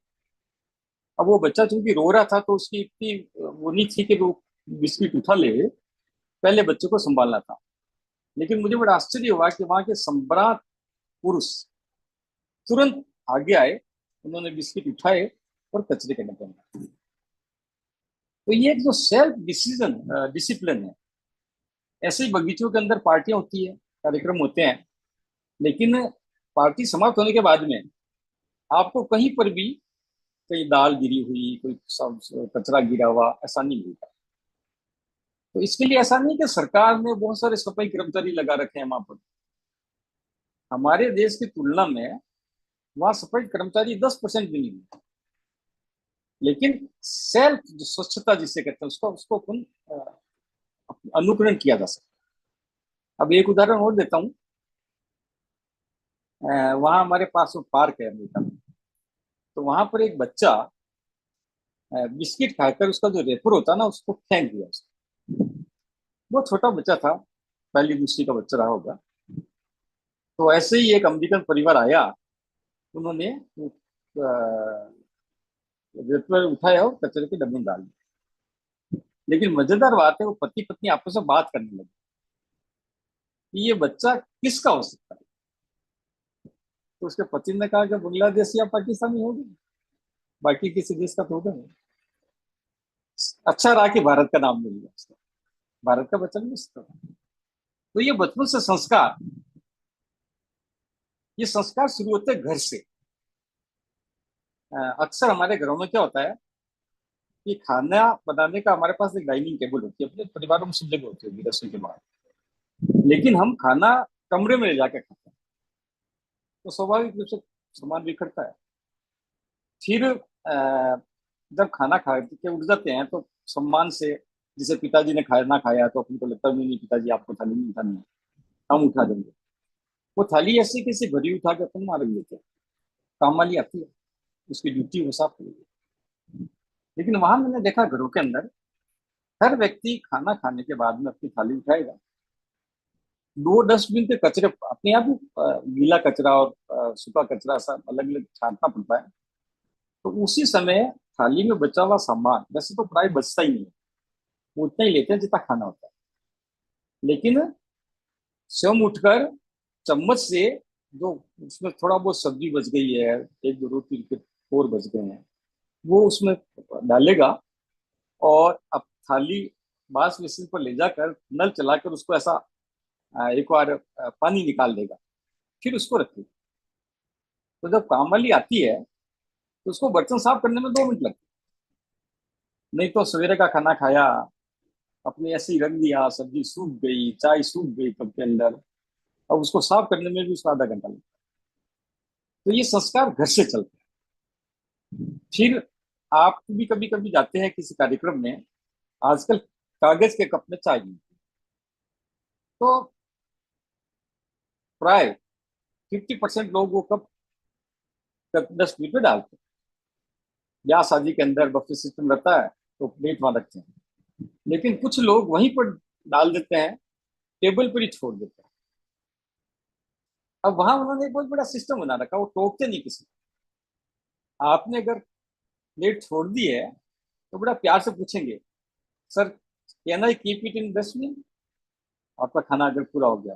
अब वो बच्चा चूंकि रो रहा था, तो उसकी इतनी वो नहीं थी कि वो बिस्किट उठा ले, पहले बच्चे को संभालना था। लेकिन मुझे बड़ा आश्चर्य हुआ कि वहां के सम्राट पुरुष तुरंत आगे आए, उन्होंने बिस्किट उठाए और कचरे के डब्बे में। तो ये एक जो सेल्फ डिसिप्लिन है। ऐसे ही बगीचों के अंदर पार्टियां होती है, कार्यक्रम होते हैं, लेकिन पार्टी समाप्त होने के बाद में आपको कहीं पर भी कहीं दाल गिरी हुई, कोई कचरा गिरा हुआ ऐसा नहीं मिलता। तो इसके लिए ऐसा नहीं कि सरकार ने बहुत सारे सफाई कर्मचारी लगा रखे हैं वहां पर। हमारे देश की तुलना में वहां सफाई कर्मचारी 10% भी नहीं है। लेकिन सेल्फ जो स्वच्छता जिसे कहते हैं, उसको अपन अनुकरण किया जा सकता अब एक उदाहरण और देता हूँ। वहाँ हमारे पास वो पार्क है अमेरिका में, तो वहां पर एक बच्चा बिस्किट खाकर उसका जो रेपर होता है ना उसको फेंक दिया उसने। बहुत छोटा बच्चा था, पहली दूसरी का बच्चा रहा होगा। तो ऐसे ही एक अमेरिकन परिवार आया, उन्होंने रेपर उठाया और कचरे के डब्बे में डाल दिया। लेकिन मजेदार बात है, वो पति पत्नी आपस में बात करने लगे कि ये बच्चा किसका हो सकता है। तो उसके पति ने कहा कि बांग्लादेश या पाकिस्तानी होगी, बाकी किसी देश का तो होगा नहीं। अच्छा रहा कि भारत का नाम मिल गया उसका, भारत का बच्चा नहीं सकता। तो ये बचपन से संस्कार, ये संस्कार शुरू होते हैं घर से। अक्सर हमारे घरों में क्या होता है कि खाना बनाने का हमारे पास एक डाइनिंग टेबल होती है, अपने परिवारों में सब जगह होती है रसोई के बाद, लेकिन हम खाना कमरे में ले जाके खाते हैं, तो स्वाभाविक रूप से सामान बिखरता है। फिर जब खाना खा के उठ जाते हैं तो सम्मान से, जिसे पिताजी ने खाना खाया तो अपने को लगता है नहीं पिताजी आपको थाली नहीं उठानी है, हम उठा देंगे। वो थाली ऐसे कैसे भरी उठा के अपन मार लेते हैं। काम वाली आती है, उसकी ड्यूटी वो साफ करेगी। लेकिन वहां मैंने देखा घरों के अंदर हर व्यक्ति खाना खाने के बाद में अपनी थाली उठाएगा, 2 डस्टबिन के कचरे अपने आप ही, गीला कचरा और सूखा कचरा ऐसा अलग अलग छांटना पड़ता है। तो उसी समय थाली में बचा हुआ सामान, वैसे तो प्राय बचता ही नहीं है, वो उतना ही लेते हैं जितना खाना होता है, लेकिन स्वयं उठकर चम्मच से, जो उसमें थोड़ा बहुत सब्जी बच गई है, 1 2 रोटी के और बच गए हैं, वो उसमें डालेगा और अब थाली बास बेसिन पर ले जाकर नल चलाकर उसको ऐसा एक बार पानी निकाल देगा, फिर उसको रखेगा। तो जब काम वाली आती है तो उसको बर्तन साफ करने में 2 मिनट लगते, नहीं तो सवेरे का खाना खाया, अपने ऐसे ही रख दिया, सब्जी सूख गई, चाय सूख गई कप के अंदर, अब उसको साफ करने में भी उसका आधा घंटा लगता है। तो ये संस्कार घर से चलते हैं। फिर आप भी कभी कभी जाते हैं किसी कार्यक्रम में, आजकल कागज के कप में चाय मिलती है, तो प्राय 50% लोग वो कप डस्टबिन में डालते हैं। या शादी के अंदर बफे सिस्टम रहता है तो प्लेट वहां रखते हैं, लेकिन कुछ लोग वहीं पर डाल देते हैं, टेबल पर ही छोड़ देते हैं। अब वहां उन्होंने एक बहुत बड़ा सिस्टम बना रखा, वो टोकते नहीं किसी को। आपने अगर प्लेट छोड़ दी है तो बड़ा प्यार से पूछेंगे, sir can I keep it in dustbin, आपका खाना अगर पूरा हो गया,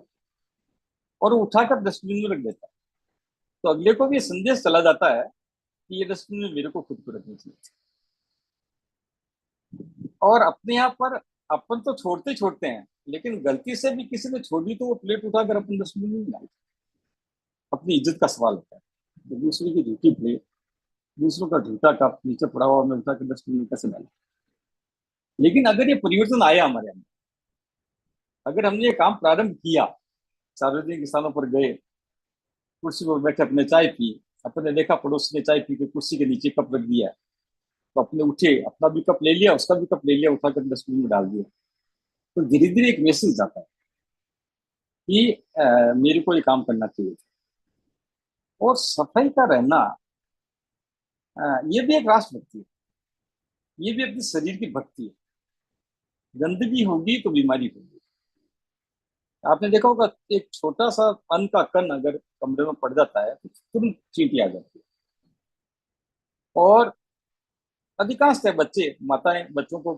और वो उठाकर डस्टबिन में रख देता है। तो अगले को भी ये संदेश चला जाता है कि ये डस्टबिन में मेरे को खुद को रखनी चाहिए। और अपने यहाँ पर अपन तो छोड़ते छोड़ते हैं, लेकिन गलती से भी किसी ने छोड़ दी तो वो प्लेट उठाकर अपन डस्टबिन में डालते। अपनी इज्जत का सवाल होता है, तो दूसरे की झूठी प्लेट, दूसरों का झूठा कप नीचे पड़ा हुआ में उठाकर डस्टबिन में कैसे डाले। लेकिन अगर ये परिवर्तन आया हमारे अंदर, अगर हमने ये काम प्रारंभ किया, सार्वजनिक स्थानों पर गए, कुर्सी पर बैठे अपने चाय पी, अपने देखा पड़ोस ने चाय पी के कुर्सी के नीचे कप रख दिया, तो अपने उठे, अपना भी कप ले लिया, उसका भी कप ले लिया, उठाकर डस्टबिन में डाल दिया, तो धीरे धीरे एक मैसेज जाता है कि मेरे को ये काम करना चाहिए। और सफाई का रहना, ये भी एक राष्ट्रभक्ति है, ये भी अपने शरीर की भक्ति है। गंदगी होगी तो बीमारी होगी। आपने देखा होगा एक छोटा सा अन्न का कण अगर कमरे में पड़ जाता है तो तुरंत चींटी आ जाती है। और अधिकांश बच्चे, माताएं बच्चों को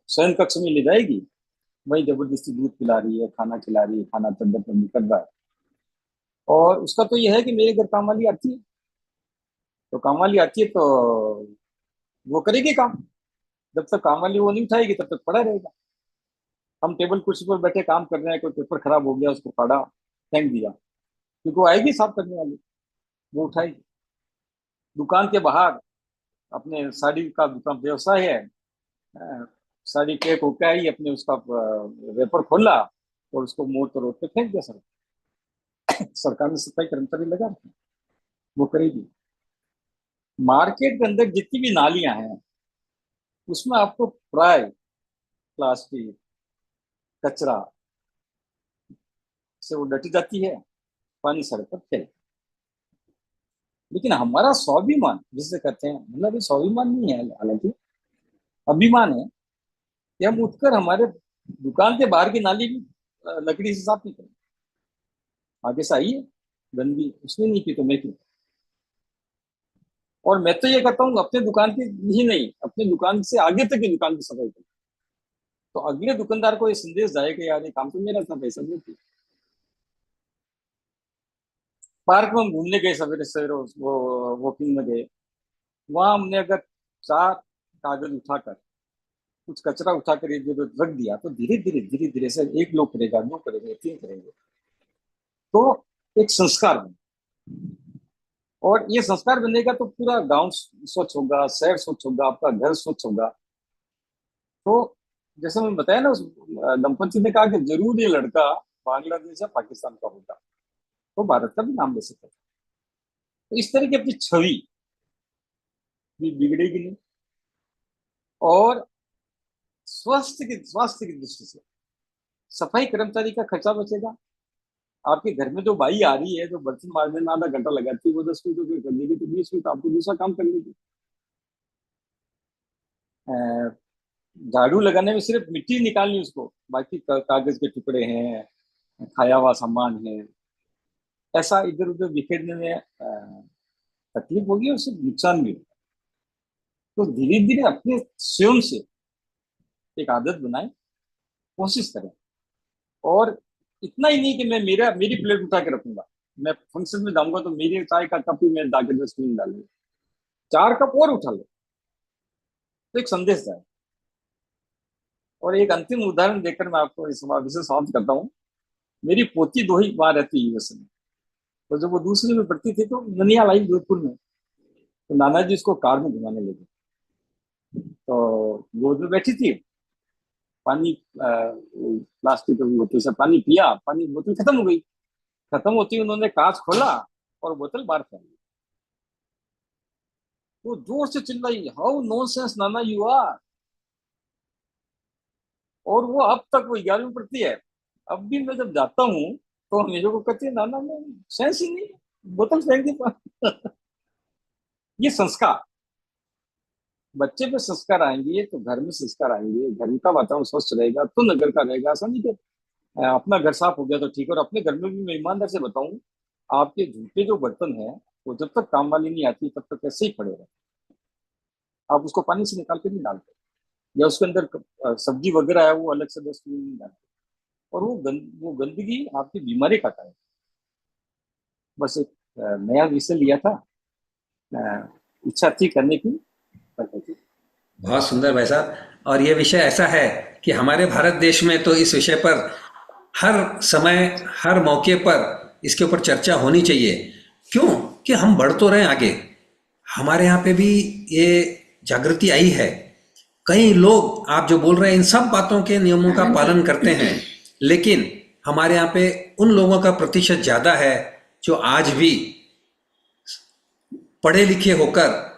शयन कक्ष में ले जाएगी, वही जबरदस्ती दूध पिला रही है, खाना खिला रही है, खाना चद्दर पर निकल रहा है, और उसका तो यह है कि मेरे घर काम वाली आती है, तो काम वाली आती है तो वो करेगी काम, जब तक काम वाली वो नहीं उठाएगी तब तक पड़ा रहेगा। हम टेबल कुर्सी पर बैठे काम कर रहे हैं, कोई पेपर खराब हो गया, उसको फाड़ा, फेंक दिया, क्योंकि वो आएगी साफ करने वाली, वो उठाएगी। दुकान के बाहर अपने साड़ी का दुकान व्यवसाय है, साड़ी पैक होकर आई, अपने उसका रेपर खोला और उसको मोड़ तोड़ के फेंक दिया। सरकार ने सफाई कर्मचारी लगा रखे, वो करेगी। मार्केट के अंदर जितनी भी नालियां हैं उसमें आपको प्राय प्लास्टिक, कचरा से वो डटी जाती है, पानी सड़क पर फैल। लेकिन हमारा स्वाभिमान जिसे कहते हैं, मतलब ये स्वाभिमान नहीं है, हालांकि अभिमान है कि हम उठकर हमारे दुकान के बाहर की नाली भी लकड़ी से साफ नहीं करें। आगे से आई है गंदगी, उसने नहीं की तो मैं क्यों। और मैं तो ये करता हूँ अपने दुकान की ही नहीं, अपने दुकान से आगे तक की दुकान की सफाई करूँ, तो अगले दुकानदार को ये संदेश जाए कि यार ये काम तो मेरा था, पैसा नहीं थी। पार्क में हम घूमने गए, सवेरे सवेरे वो वॉकिंग में गए, वहां हमने अगर 4 कागज उठाकर, कुछ कचरा उठाकर एक जगह रख दिया, तो धीरे धीरे से 1 लोग करेगा, 2 करेंगे, 3 करेंगे, तो एक संस्कार बने। और ये संस्कार बनेगा तो पूरा गांव स्वच्छ होगा, शहर स्वच्छ होगा, आपका घर स्वच्छ होगा। तो जैसे मैंने बताया ना, उस दंपति ने कहा कि जरूर ये लड़का बांग्लादेश या पाकिस्तान का होगा तो भारत का भी नाम ले सकता है। तो इस तरह की अपनी छवि भी बिगड़ेगी नहीं, और स्वास्थ्य की दृष्टि से सफाई कर्मचारी का खर्चा बचेगा। आपके घर में जो बाई आ रही है, जो बर्तन मारने में आधा घंटा लगाती है, वो 10 मिनट तो कर देगी, तो 20 मिनट आपको दूसरा काम कर लेगी। झाड़ू लगाने में सिर्फ मिट्टी निकालनी उसको, बाकी कागज के टुकड़े हैं, खाया हुआ सामान है, ऐसा इधर उधर बिखेरने में तकलीफ होगी और उससे नुकसान भी होगा। तो धीरे धीरे अपने स्वयं से एक आदत बनाए, कोशिश करें। और इतना ही नहीं कि मैं मेरी प्लेट उठा के रखूंगा, मैं फंक्शन में जाऊंगा तो मेरी चाय का कप ही मैं जाके डस्टबिन में डालूंगा, 4 कप और उठा लो, तो एक संदेश जाए। और एक अंतिम उदाहरण देकर मैं आपको इस विषय समाप्त करता हूँ। मेरी पोती 2 ही वहां रहती है यूएस में, तो जब वो दूसरी में पढ़ती थी तो ननियाल आई जोधपुर में, तो नाना जी उसको कार में घुमाने लगे, तो गोद में बैठी थी, पानी प्लास्टिक की बोतल से पानी पिया, पानी बोतल खत्म हो गई। खत्म होती उन्होंने कांच खोला और बोतल बाहर फेंक दी। वो जोर से चिल्लाई, how nonsense Nana you are. और वो अब तक वो 11वीं में पढ़ती है। अब भी मैं जब जाता हूँ तो मेरे को कहती है, नाना मैं सेंस ही नहीं, बोतल फेंक दी। ये संस्कार, बच्चे पे संस्कार आएंगे तो घर में संस्कार आएंगे, घर का वातावरण स्वच्छ रहेगा तो नगर का रहेगा। ऐसा नहीं कि अपना घर साफ हो गया तो ठीक है। और अपने घर में भी मैं ईमानदार से बताऊं, आपके झूठे जो बर्तन है वो जब तक काम वाली नहीं आती तब तक ऐसे ही पड़े रहते, आप उसको पानी से निकाल के नहीं डालते, या उसके अंदर सब्जी वगैरह है वो अलग से डस्टबिन में नहीं डालते, और वो गंदगी आपकी बीमारी का कारण। बस एक नया विषय लिया था, इच्छा थी करने की। बहुत सुंदर भाई साहब। और ये विषय ऐसा है कि हमारे भारत देश में तो इस विषय पर हर समय हर मौके पर इसके ऊपर चर्चा होनी चाहिए। क्यों कि हम बढ़ तो रहे आगे, हमारे यहाँ पे भी ये जागृति आई है। कई लोग आप जो बोल रहे हैं इन सब बातों के नियमों का पालन करते हैं, लेकिन हमारे यहाँ पे उन लोगों का प्रतिशत ज़्यादा है जो आज भी पढ़े लिखे होकर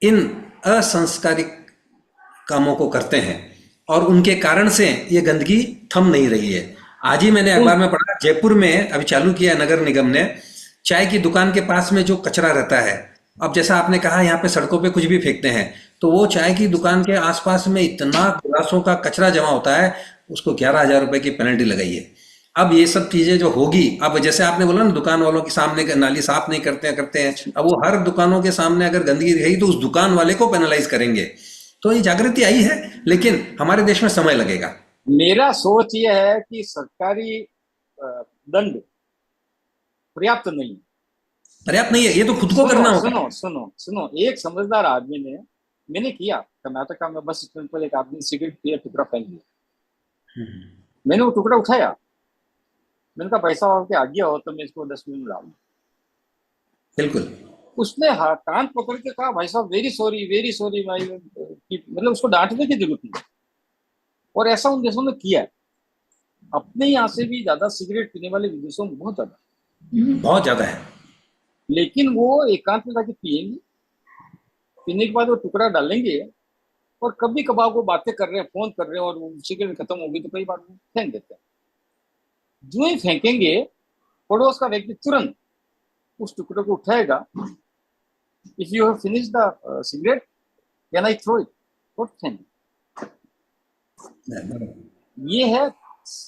इन असंस्कारिक कामों को करते हैं, और उनके कारण से ये गंदगी थम नहीं रही है। आज ही मैंने अखबार में पढ़ा, जयपुर में अभी चालू किया नगर निगम ने, चाय की दुकान के पास में जो कचरा रहता है, अब जैसा आपने कहा यहाँ पे सड़कों पे कुछ भी फेंकते हैं, तो वो चाय की दुकान के आसपास में इतना गिलासों का कचरा जमा होता है, उसको 11,000 रुपए की पेनल्टी लगाई है। अब ये सब चीजें जो होगी, अब जैसे आपने बोला ना दुकान वालों के सामने नाली साफ नहीं करते हैं, अब वो हर दुकानों के सामने अगर गंदगी रही तो उस दुकान वाले को पेनलाइज करेंगे। तो ये जागृति आई है, लेकिन हमारे देश में समय लगेगा। मेरा सोच ये है कि सरकारी दंड पर्याप्त नहीं है। पर्याप्त नहीं है, ये तो खुद को करना होगा। सुनो सुनो सुनो, एक समझदार आदमी ने, मैंने किया कर्नाटका में, बस स्टैंड पर एक आदमी सिगरेट पिया, टुकड़ा फेंक दिया। मैंने वो टुकड़ा उठाया, मैंने कहा पैसा आपके आ गया हो तो मैं इसको डस्टबिन में डालूं। बिल्कुल। उसने कान पकड़ के कहा, भाई साहब वेरी सॉरी भाई, मतलब उसको डांटने की जरूरत नहीं। और ऐसा उन देशों में किया है। अपने यहाँ से भी ज्यादा सिगरेट पीने वाले विदेशों में बहुत ज्यादा है, लेकिन वो एकांत में जाके पियेंगे, पीने के बाद वो टुकड़ा डालेंगे, और कभी कभार वो बातें कर रहे हैं, फोन कर रहे हैं, और सिगरेट खत्म होगी तो कई बार वो फेंक देते हैं। जो ही फेंकेंगे पड़ोस का व्यक्ति तुरंत उस टुकड़े को उठाएगा। If you have finish the cigarette can I throw it, what can. ये है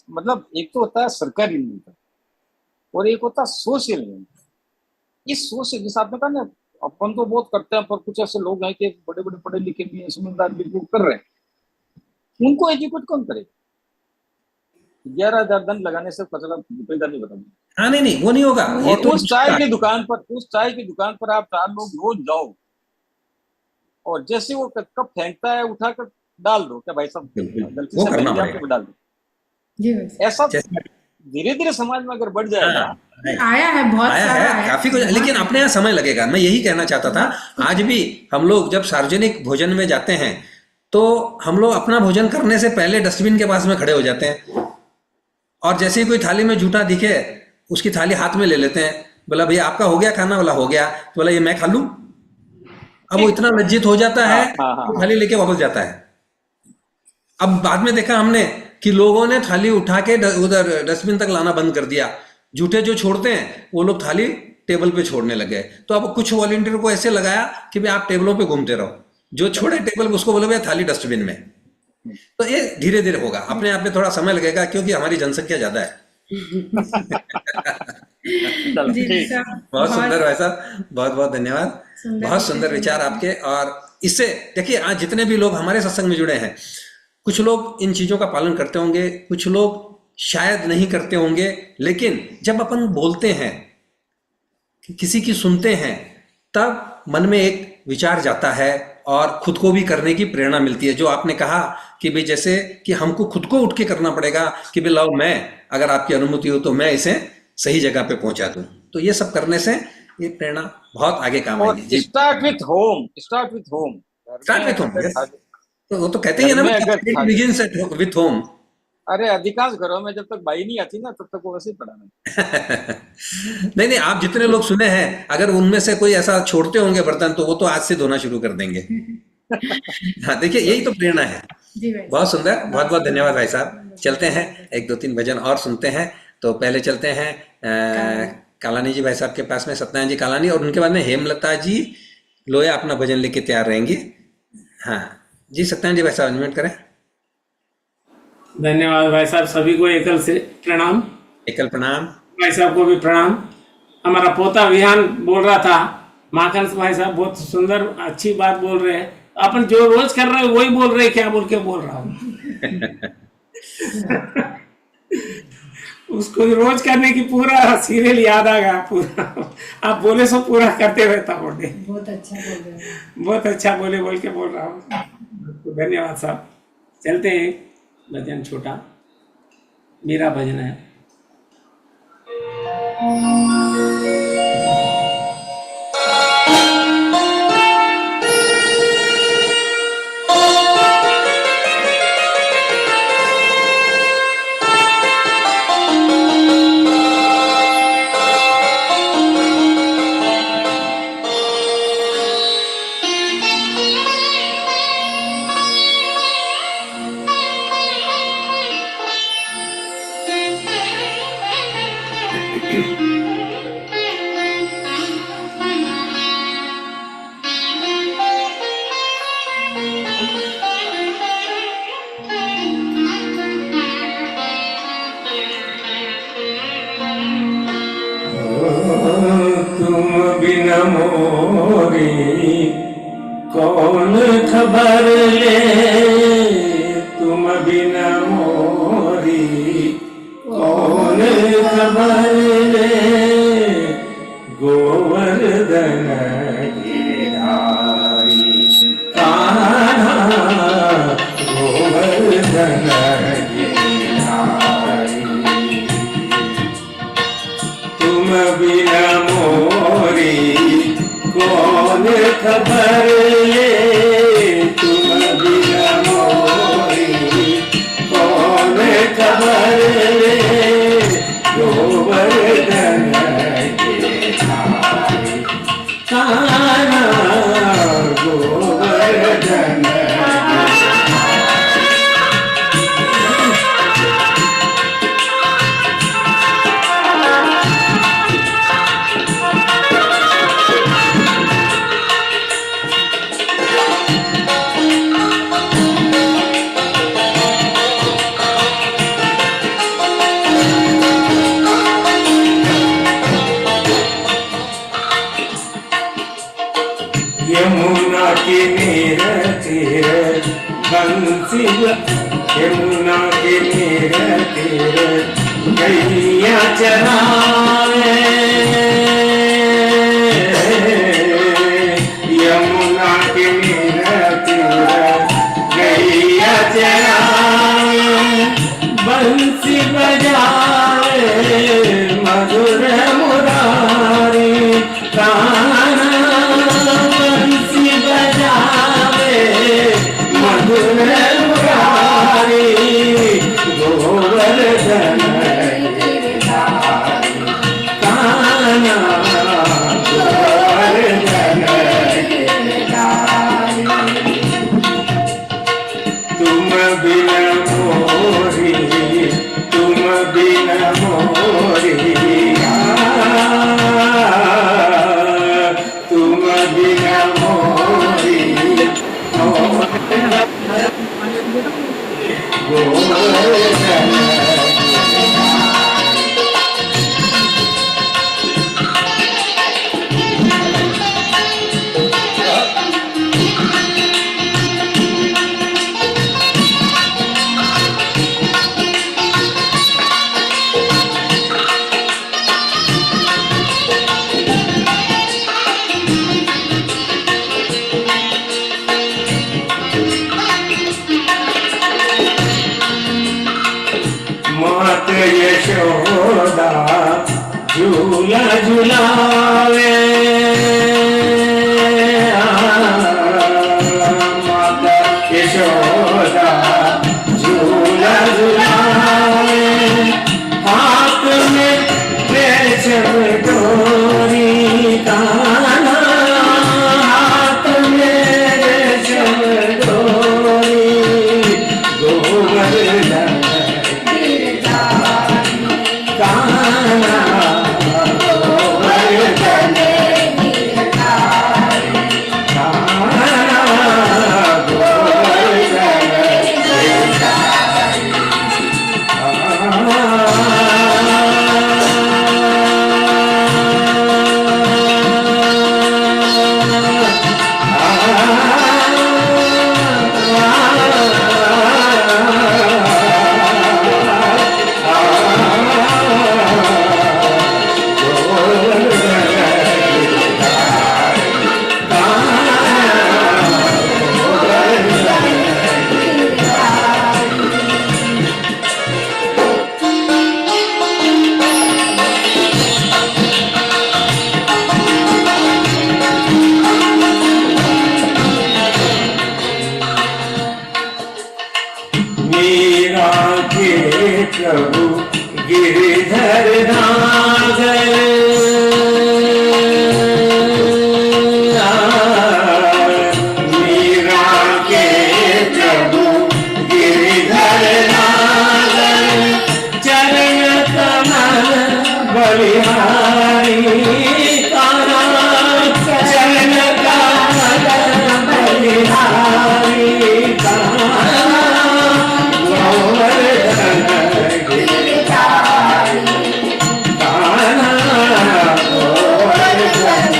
मतलब एक तो होता है सरकारी नियंत्रण और एक होता है सोशल नियंत्रण। इस सोशल जैसे आपने कहा ना, अपन तो बहुत करते हैं पर कुछ ऐसे लोग हैं कि बड़े बड़े पढ़े लिखे भी हैं, समझदार बिल्कुल कर रहे हैं, उनको एजुकेट कौन करेगा? 11,000 दंड लगाने से कचरा रुपएगा नहीं बता। हाँ नहीं वो नहीं होगा। ये तो उस चाय की दुकान पर आप 4 लोग रोज जाओ और जैसे वो कप फेंकता है उठाकर डाल दो, क्या भाई साहब गलती वो से करना फेंक दिया, डाल दो। ऐसा धीरे धीरे समाज में अगर बढ़ जाएगा। आया है बहुत आया सारा है काफी कुछ, लेकिन अपने यहाँ समय लगेगा। मैं यही कहना चाहता था। आज भी हम लोग जब सार्वजनिक भोजन में जाते हैं तो हम लोग अपना भोजन करने से पहले डस्टबिन के पास में खड़े हो जाते हैं और जैसे ही कोई थाली में जूठा दिखे उसकी थाली हाथ में ले लेते हैं। बोला भैया आपका हो गया खाना? बोला हो गया। तो बोला ये मैं खा लूं? अब वो इतना लज्जित हो जाता है तो थाली लेके वापस जाता है। अब बाद में देखा हमने कि लोगों ने थाली उठा के उधर डस्टबिन तक लाना बंद कर दिया। जूठे जो छोड़ते हैं वो लोग थाली टेबल पे छोड़ने लग गए। तो अब कुछ वॉलंटियर को ऐसे लगाया कि भाई आप टेबलों पे घूमते रहो, जो छोड़े टेबल पे उसको बोले भैया थाली डस्टबिन में। तो ये धीरे धीरे होगा, अपने आप में थोड़ा समय लगेगा क्योंकि हमारी जनसंख्या ज्यादा है। बहुत सुंदर भाई साहब, बहुत बहुत धन्यवाद। बहुत सुंदर विचार आपके। और इससे देखिए आज जितने भी लोग हमारे सत्संग में जुड़े हैं, कुछ लोग इन चीजों का पालन करते होंगे, कुछ लोग शायद नहीं करते होंगे, लेकिन जब अपन बोलते हैं, किसी की सुनते हैं, तब मन में एक विचार जाता है और खुद को भी करने की प्रेरणा मिलती है। जो आपने कहा कि भाई जैसे कि हमको खुद को उठ के करना पड़ेगा कि भाई लाओ मैं, अगर आपकी अनुमति हो तो मैं इसे सही जगह पे पहुंचा दूं। तो ये सब करने से ये प्रेरणा बहुत आगे काम आएगी। Start with home. तो वो तो कहते ही है ना, बिगिंस विथ होम। अरे अधिकांश घरों में जब तक बाई नहीं आती ना तब तक वो वैसे ही पढ़ाना। नहीं आप जितने लोग सुने हैं, अगर उनमें से कोई ऐसा छोड़ते होंगे बर्तन तो वो तो आज से धोना शुरू कर देंगे। हाँ देखिए यही तो प्रेरणा है। बहुत सुंदर, बहुत बहुत धन्यवाद भाई साहब। चलते हैं 1-2-3 भजन और सुनते हैं। तो पहले चलते हैं कालानी जी भाई साहब के पास में, सत्यनारायण जी कालानी, और उनके बाद में हेमलता जी लोया अपना भजन लेके तैयार रहेंगी। हाँ जी सत्यनारायण जी भाई साहब अनम्यूट करें। धन्यवाद भाई साहब, सभी को एकल से प्रणाम। एकल प्रणाम। भाई साहब को भी प्रणाम। हमारा पोता विहान बोल रहा था, माखन भाई साहब बहुत सुंदर अच्छी बात बोल रहे हैं। अपन जो रोज कर रहे हैं वही बोल रहे हैं, क्या बोल के बोल रहा हूँ। उसको रोज करने की पूरा सीरियल याद आ गया पूरा। आप बोले सो पूरा करते रहता बोले। बहुत अच्छा बोल रहे हैं। बहुत अच्छा बोल के बोल रहा हूँ। धन्यवाद साहब। चलते हैं भजन छोटा, मेरा भजन है। कौन खबर ले तुम बिना मोरी, कौन खबर ले गोवर्धन गिरधारी, कान्हा गोवर्धन गिरधारी। तुम बिना मोरी कौन खबर ले, तुम बिना मोरी कौन खबर ले गोवर्धन गिरधारी, कान्हा गोवर्धन। बंसी यमुना के मेरे तीर गैया चरावे, यमुना के मेरे तीर गैया चरावे, बंसी बजावे मधुर मुरारी, कान्हा बंसी बजावे मधुर मुरारी, गोवर्धन कान्हा गोवर्धन, तुम बिन मोरी, तुम बिन मोरी, तुम बिन मोरी गोवर्धन। मात यशोदा झूला झुलावे, माता यशोदा झूला झुलावे, हाथ में रेशम डोरी, कान्हा हाथ में रेशम डोरी, गोवर्धन कान्हा गोवर्धन, कान्हा मीरा के प्रभु गिरधर नागर, मीरा के प्रभु गिरधर नागर, चरण कमल बलिहारी, कान्हा चरण कमल बलिहारी, कान्हा गोवर्धन गिरधारी, कान्हा गोवर्धन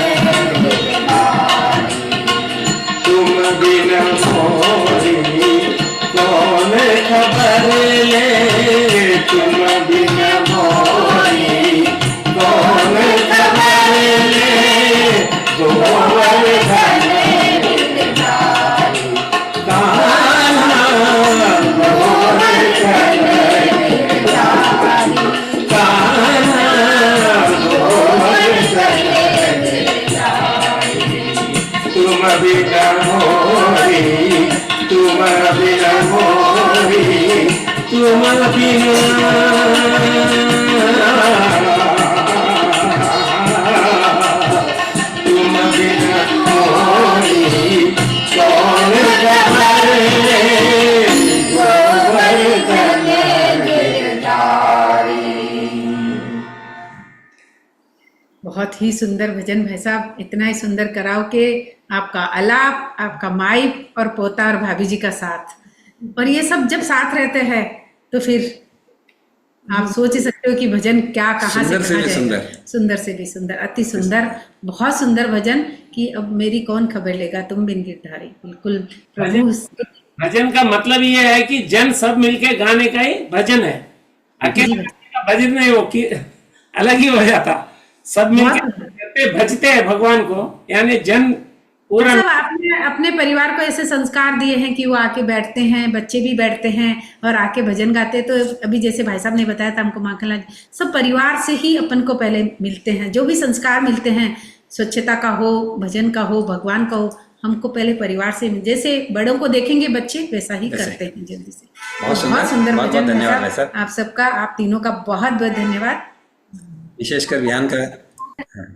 गिरधारी, तुम बिन मोरी कौन खबर ले, तुम बिन मोरी कौन खबर ले, गोवर्धन गिरधारी, कान्हा गोवर्धन गिरधारी, कान्हा गोवर्धन गिरधारी, तुम बिन मोरी, तुम बिन मोरी, तुम बिन तुम बिन मोरी कौन खबर ले, गोवर्धन गिरधारी। बहुत ही सुंदर भजन भाई साहब, इतना ही सुंदर कराओ के आपका आलाप, आपका माइक और पोता और भाभी जी का साथ, और ये सब जब साथ रहते हैं तो फिर आप सोच ही सकते हो कि भजन क्या कहाँ से सुंदर से कहाँ भी जाएगा। सुंदर। सुंदर से भी सुंदर, अति सुंदर, बहुत सुंदर भजन कि अब मेरी कौन खबर लेगा तुम बिन गिरधारी। बिल्कुल प्रभु। भजन का मतलब ये है कि जन सब मिलके गाने का ही भजन है, अकेले जी गाने का भजन नहीं, वो कि अलग ही हो जाता। सब मिलके बहुत करते भजते हैं भगवान को, यानी जन पूरा। सब आपने अपने परिवार को ऐसे संस्कार दिए हैं कि वो आके बैठते हैं, बच्चे भी बैठते हैं और आके भजन गाते हैं। तो अभी जैसे भाई साहब ने बताया था हमको, माखनलाल जी, सब परिवार से ही अपन को पहले मिलते हैं। जो भी संस्कार मिलते हैं, स्वच्छता का हो, भजन का हो, भगवान का हो, हमको पहले परिवार से, जैसे बड़ों को देखेंगे बच्चे वैसा ही वैसे। करते हैं जल्दी से। बहुत सुंदर, बहुत सुंदर बहुत भजन बहुत धन्यवाद भाई भाई साहब, साहब। आप सबका, आप तीनों का बहुत बहुत धन्यवाद। विशेषकर विहान का। हाँ,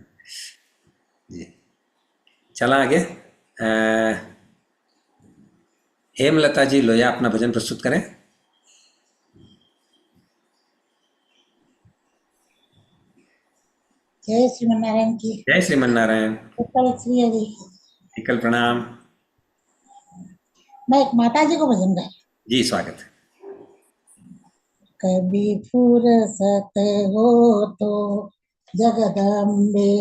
जी चला आगे। हेमलता जी लोहिया अपना भजन प्रस्तुत करें। जय श्रीमन नारायण की। जय श्रीमन नारायण। उत्पल श्री हरि। एकल प्रणाम। मैं एक माता जी को भजन गाई। जी स्वागत। कभी फुर्सत हो तो जगदम्बे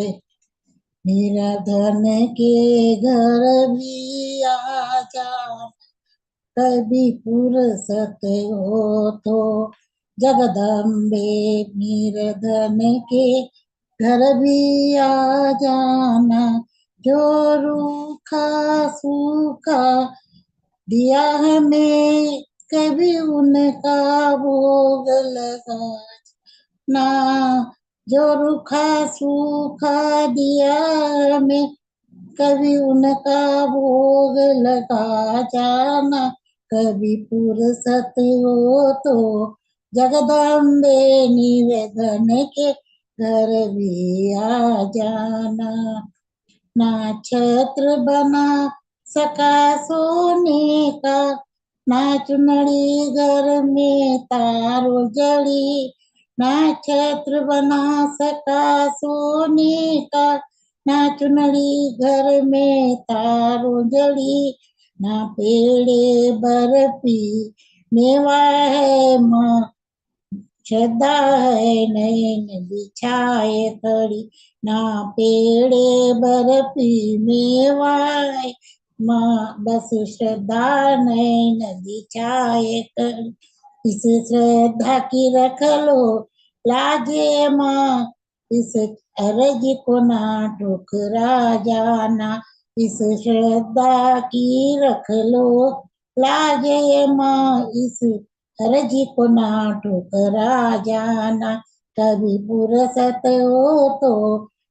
निराधन के घर भी आ जा। कभी फुर्सत हो तो जगदम्बे निराधन के घर भी आ जाना। जो रूखा सूखा दिया हमें कभी उनका भोग लगा ना। जो रूखा सूखा दिया हमें कभी उनका भोग लगा जाना। कभी फुर्सत हो तो जगदम्बे निवेदन के घर भी आ जाना। ना छत्र बना सका सोने का, ना चुनरी घर में तारो जड़ी। ना छत्र बना सका सोने का, ना चुनरी घर में तारो जड़ी। ना पेड़े बर्फी मेवा है माँ श्रद्धा है नैन बिछाए खड़ी। ना पेड़े बर्फी मेवाए माँ बस श्रद्धा नैन बिछाए खड़ी। इस श्रद्धा की रख लो लाजे माँ, इस अर्ज को ना ठुकरा जाना। इस श्रद्धा की रख लो लाजे माँ, इस अर्ज को ना ठुकरा जाना। कभी फुर्सत हो तो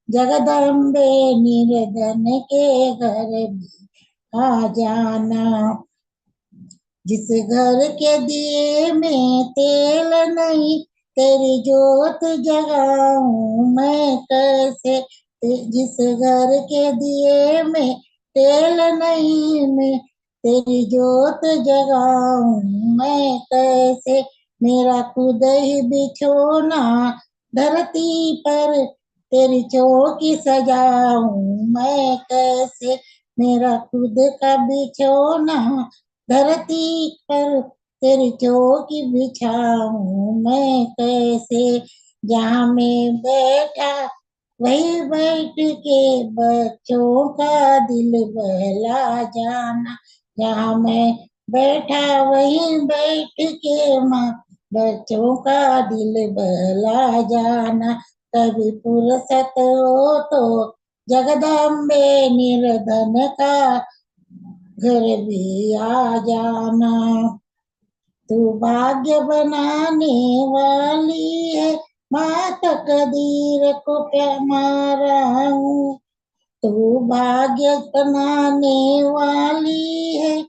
जगदम्बे निवेदन के घर भी आ जाना। जिस घर के दिए में तेल नहीं, तेरी जोत जगाऊं मैं कैसे। जिस घर के दिए में तेल नहीं, मैं तेरी जोत जगाऊं मैं कैसे। मेरा खुद ही बिछोना धरती पर तेरी चौकी सजाऊं मैं कैसे। मेरा खुद का बिछोना धरती पर तेरी चौकी बिछाऊं मैं कैसे। जहाँ मैं बैठा वही बैठ के बच्चों का दिल बहला जाना। जहाँ मैं बैठा वही बैठ के माँ बच्चों का दिल बहला जाना। कभी फुर्सत हो तो जगदम्बे निर्धन का घर भी आ जाना। तू भाग्य बनाने वाली है माँ, तकदीर को क्या मारा हूँ। तू भाग्य बनाने वाली है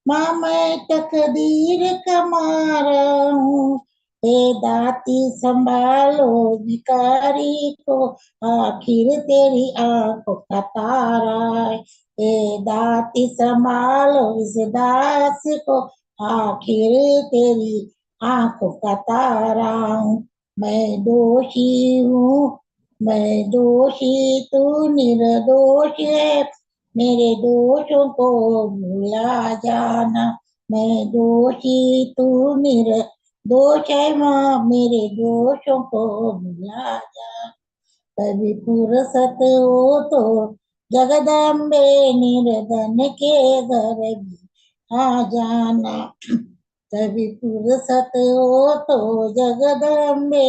माँ, मैं तकदीर का मारा हूँ। हे दाती संभालो भिखारी को, आखिर तेरी आंखों का तारा है। हे दाती संभालो इस दास को, आखिर तेरी आंखों का तारा हूँ। मैं दोषी हूँ, मैं दोषी तू निर्दोष है, मेरे दोषों को भुला जाना। मैं दोषी तू निर्दोष दोष है माँ मेरे दोषों को भुला जा, कभी फुर्सत हो तो जगदम्बे निर्धन के घर भी आ जाना, कभी फुर्सत हो तो जगदम्बे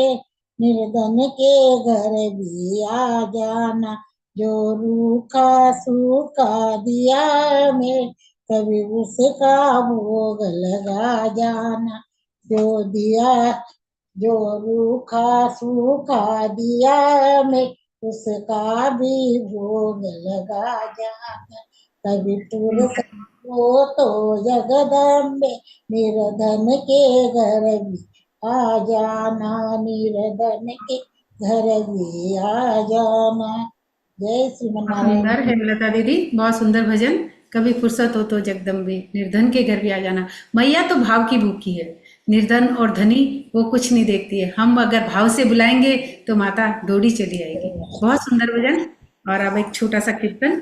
निर्धन के घर भी आ जाना, जो रूखा सूखा दिया में कभी उसका भोग लगा जाना, जो रूखा सूखा दिया में उसका भी भोग लगा जाना, कभी फुर्सत हो तो जगदम्बे निर्धन के घर भी आ जाना, निर्धन के घर भी आ जाना। जय श्रीमनारायण। सुंदर है लता दीदी, बहुत सुंदर भजन। कभी फुर्सत हो तो जगदम्बे निर्धन के घर भी आ जाना। मैया तो भाव की भूखी है, निर्धन और धनी वो कुछ नहीं देखती है। हम अगर भाव से बुलाएंगे तो माता दौड़ी चली आएगी। बहुत सुंदर भजन। और अब एक छोटा सा कीर्तन,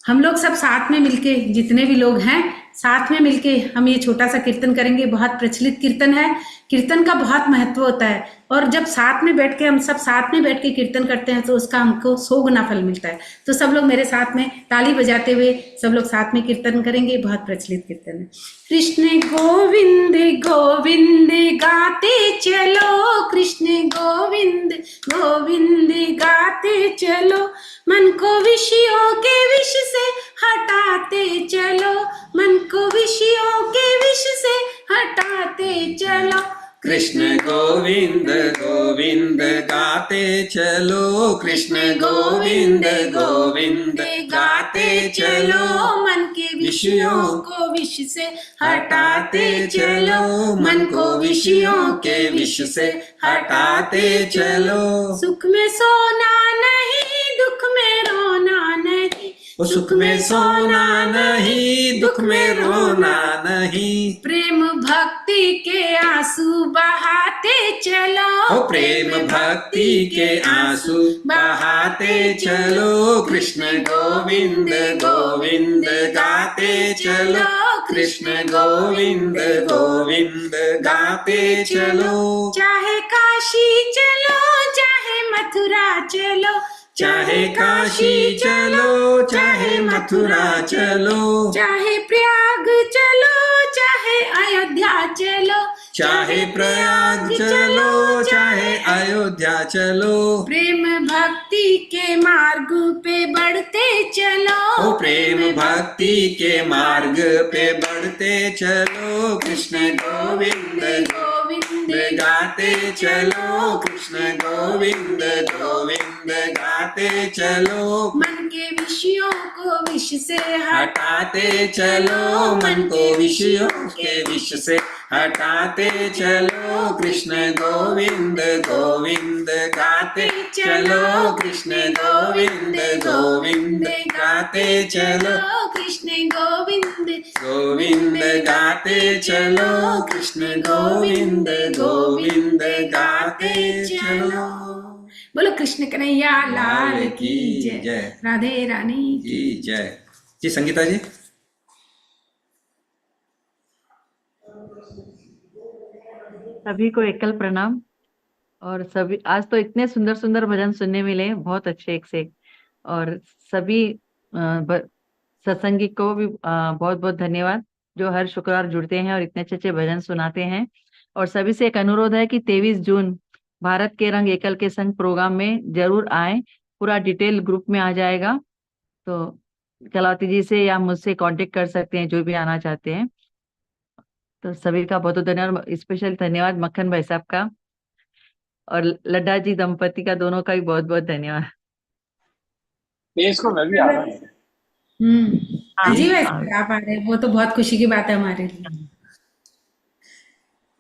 हम लोग सब साथ में मिलके, जितने भी लोग हैं साथ में मिलके हम ये छोटा सा कीर्तन करेंगे। बहुत प्रचलित कीर्तन है, कीर्तन का बहुत महत्व होता है। और जब साथ में बैठ के हम सब साथ में बैठ के कीर्तन करते हैं तो उसका हमको 100 गुना फल मिलता है। तो सब लोग मेरे साथ में ताली बजाते हुए सब लोग साथ में कीर्तन करेंगे। बहुत प्रचलित कीर्तन है। कृष्ण गोविंद गोविंद गाते चलो, कृष्ण गोविंद गोविंद गाते चलो, मन को विषयों के विष से हटाते चलो, मन को विषयों के विष से हटाते चलो। कृष्ण गोविंद गोविंद गाते चलो, कृष्ण गोविंद गोविंद गाते चलो, मन के विषयों को विष से हटाते चलो, मन को विषयों के विष से हटाते चलो। सुख में सोना नहीं, दुख में रोना नहीं, सुख में सोना नहीं, दुख में रोना नहीं, प्रेम भक्ति के आंसू बहाते चलो, प्रेम भक्ति के आंसू बहाते चलो। कृष्ण गोविंद गोविंद गाते चलो, कृष्ण गोविंद गोविंद गाते चलो। चाहे काशी चलो, चाहे मथुरा चलो, चाहे काशी चलो, चाहे मथुरा चलो, चाहे प्रयाग चलो, चाहे अयोध्या चलो, चाहे प्रयाग चलो, चाहे अयोध्या चलो, प्रेम भक्ति के मार्ग पे बढ़ते चलो, प्रेम भक्ति के मार्ग पे बढ़ते चलो। कृष्ण गोविंद गोविंद गाते चलो, कृष्ण गोविंद गोविंद गाते चलो, मन के विषयों को विष से हटाते चलो, मन को विषयों के विष से हटाते चलो। कृष्ण गोविंद गोविंद गाते चलो, कृष्ण गोविंद गोविंद गाते चलो, कृष्ण गोविंद गोविंद गाते चलो, कृष्ण गोविंद गोविंद गाते चलो। बोलो कृष्ण कन्हैया लाल की जय, राधे रानी की जय। जी संगीता जी। सभी को एकल प्रणाम। और सभी आज तो इतने सुंदर सुंदर भजन सुनने मिले, बहुत अच्छे एक से एक। और सभी सत्संगी को भी बहुत बहुत धन्यवाद, जो हर शुक्रवार जुड़ते हैं और इतने अच्छे अच्छे भजन सुनाते हैं। और सभी से एक अनुरोध है कि 23 जून भारत के रंग एकल के संग प्रोग्राम में जरूर आए। पूरा डिटेल ग्रुप में आ जाएगा, तो कलावती जी से या मुझसे कांटेक्ट कर सकते हैं जो भी आना चाहते हैं। तो सभी का बहुत बहुत धन्यवाद। स्पेशल धन्यवाद मक्खन भाई साहब का और लड्डा जी दंपति का, दोनों का भी बहुत बहुत धन्यवाद। को मैं भी आ रहा हूँ। जी वैसे आप आ रहे हैं, वो तो बहुत खुशी की बात है हमारे लिए।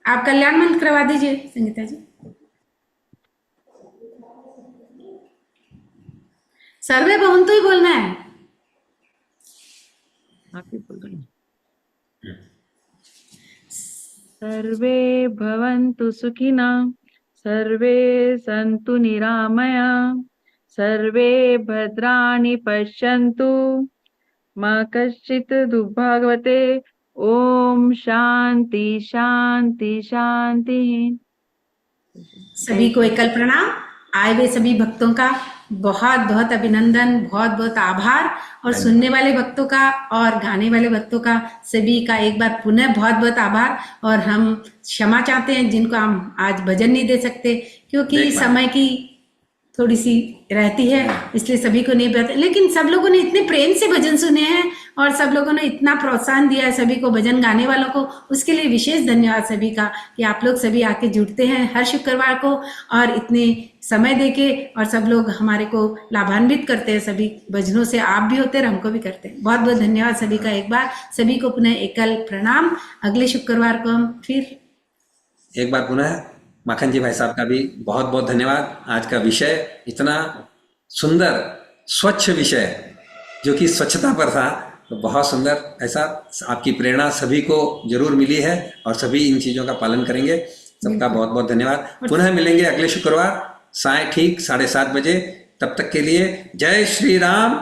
आप कल्याण मंत्र करवा दीजिए संगीता जी। सर्वे भवन्तु ही बोलना है। आप ही बोल रहे हैं। सर्वे भवन्तु सुखिनः, सर्वे सन्तु निरामया, सर्वे भद्राणि पश्यन्तु, मा कश्चित् दुर्भाग्यवते। ओम शांति शांति शांति। सभी को एकल प्रणाम। आए हुए सभी भक्तों का बहुत बहुत अभिनंदन, बहुत बहुत आभार, और सुनने वाले भक्तों का और गाने वाले भक्तों का सभी का एक बार पुनः बहुत बहुत आभार। और हम क्षमा चाहते हैं जिनको हम आज भजन नहीं दे सकते, क्योंकि समय की थोड़ी सी रहती है, इसलिए सभी को नहीं पता। लेकिन सब लोगों ने इतने प्रेम से भजन सुने हैं और सब लोगों ने इतना प्रोत्साहन दिया है सभी को, भजन गाने वालों को, उसके लिए विशेष धन्यवाद सभी का कि आप लोग सभी आके जुड़ते हैं हर शुक्रवार को और इतने समय देके, और सब लोग हमारे को लाभान्वित करते हैं सभी भजनों से। आप भी होते हैं, हमको भी करते हैं। बहुत बहुत धन्यवाद सभी का। एक बार सभी को पुनः एकल प्रणाम। अगले शुक्रवार को हम फिर एक बार पुनः माखन जी भाई साहब का भी बहुत बहुत धन्यवाद। आज का विषय इतना सुंदर स्वच्छ विषय जो कि स्वच्छता पर था, तो बहुत सुंदर। ऐसा आपकी प्रेरणा सभी को जरूर मिली है और सभी इन चीज़ों का पालन करेंगे। सबका बहुत बहुत धन्यवाद। पुनः मिलेंगे अगले शुक्रवार साय ठीक 7:30 बजे। तब तक के लिए जय श्री राम,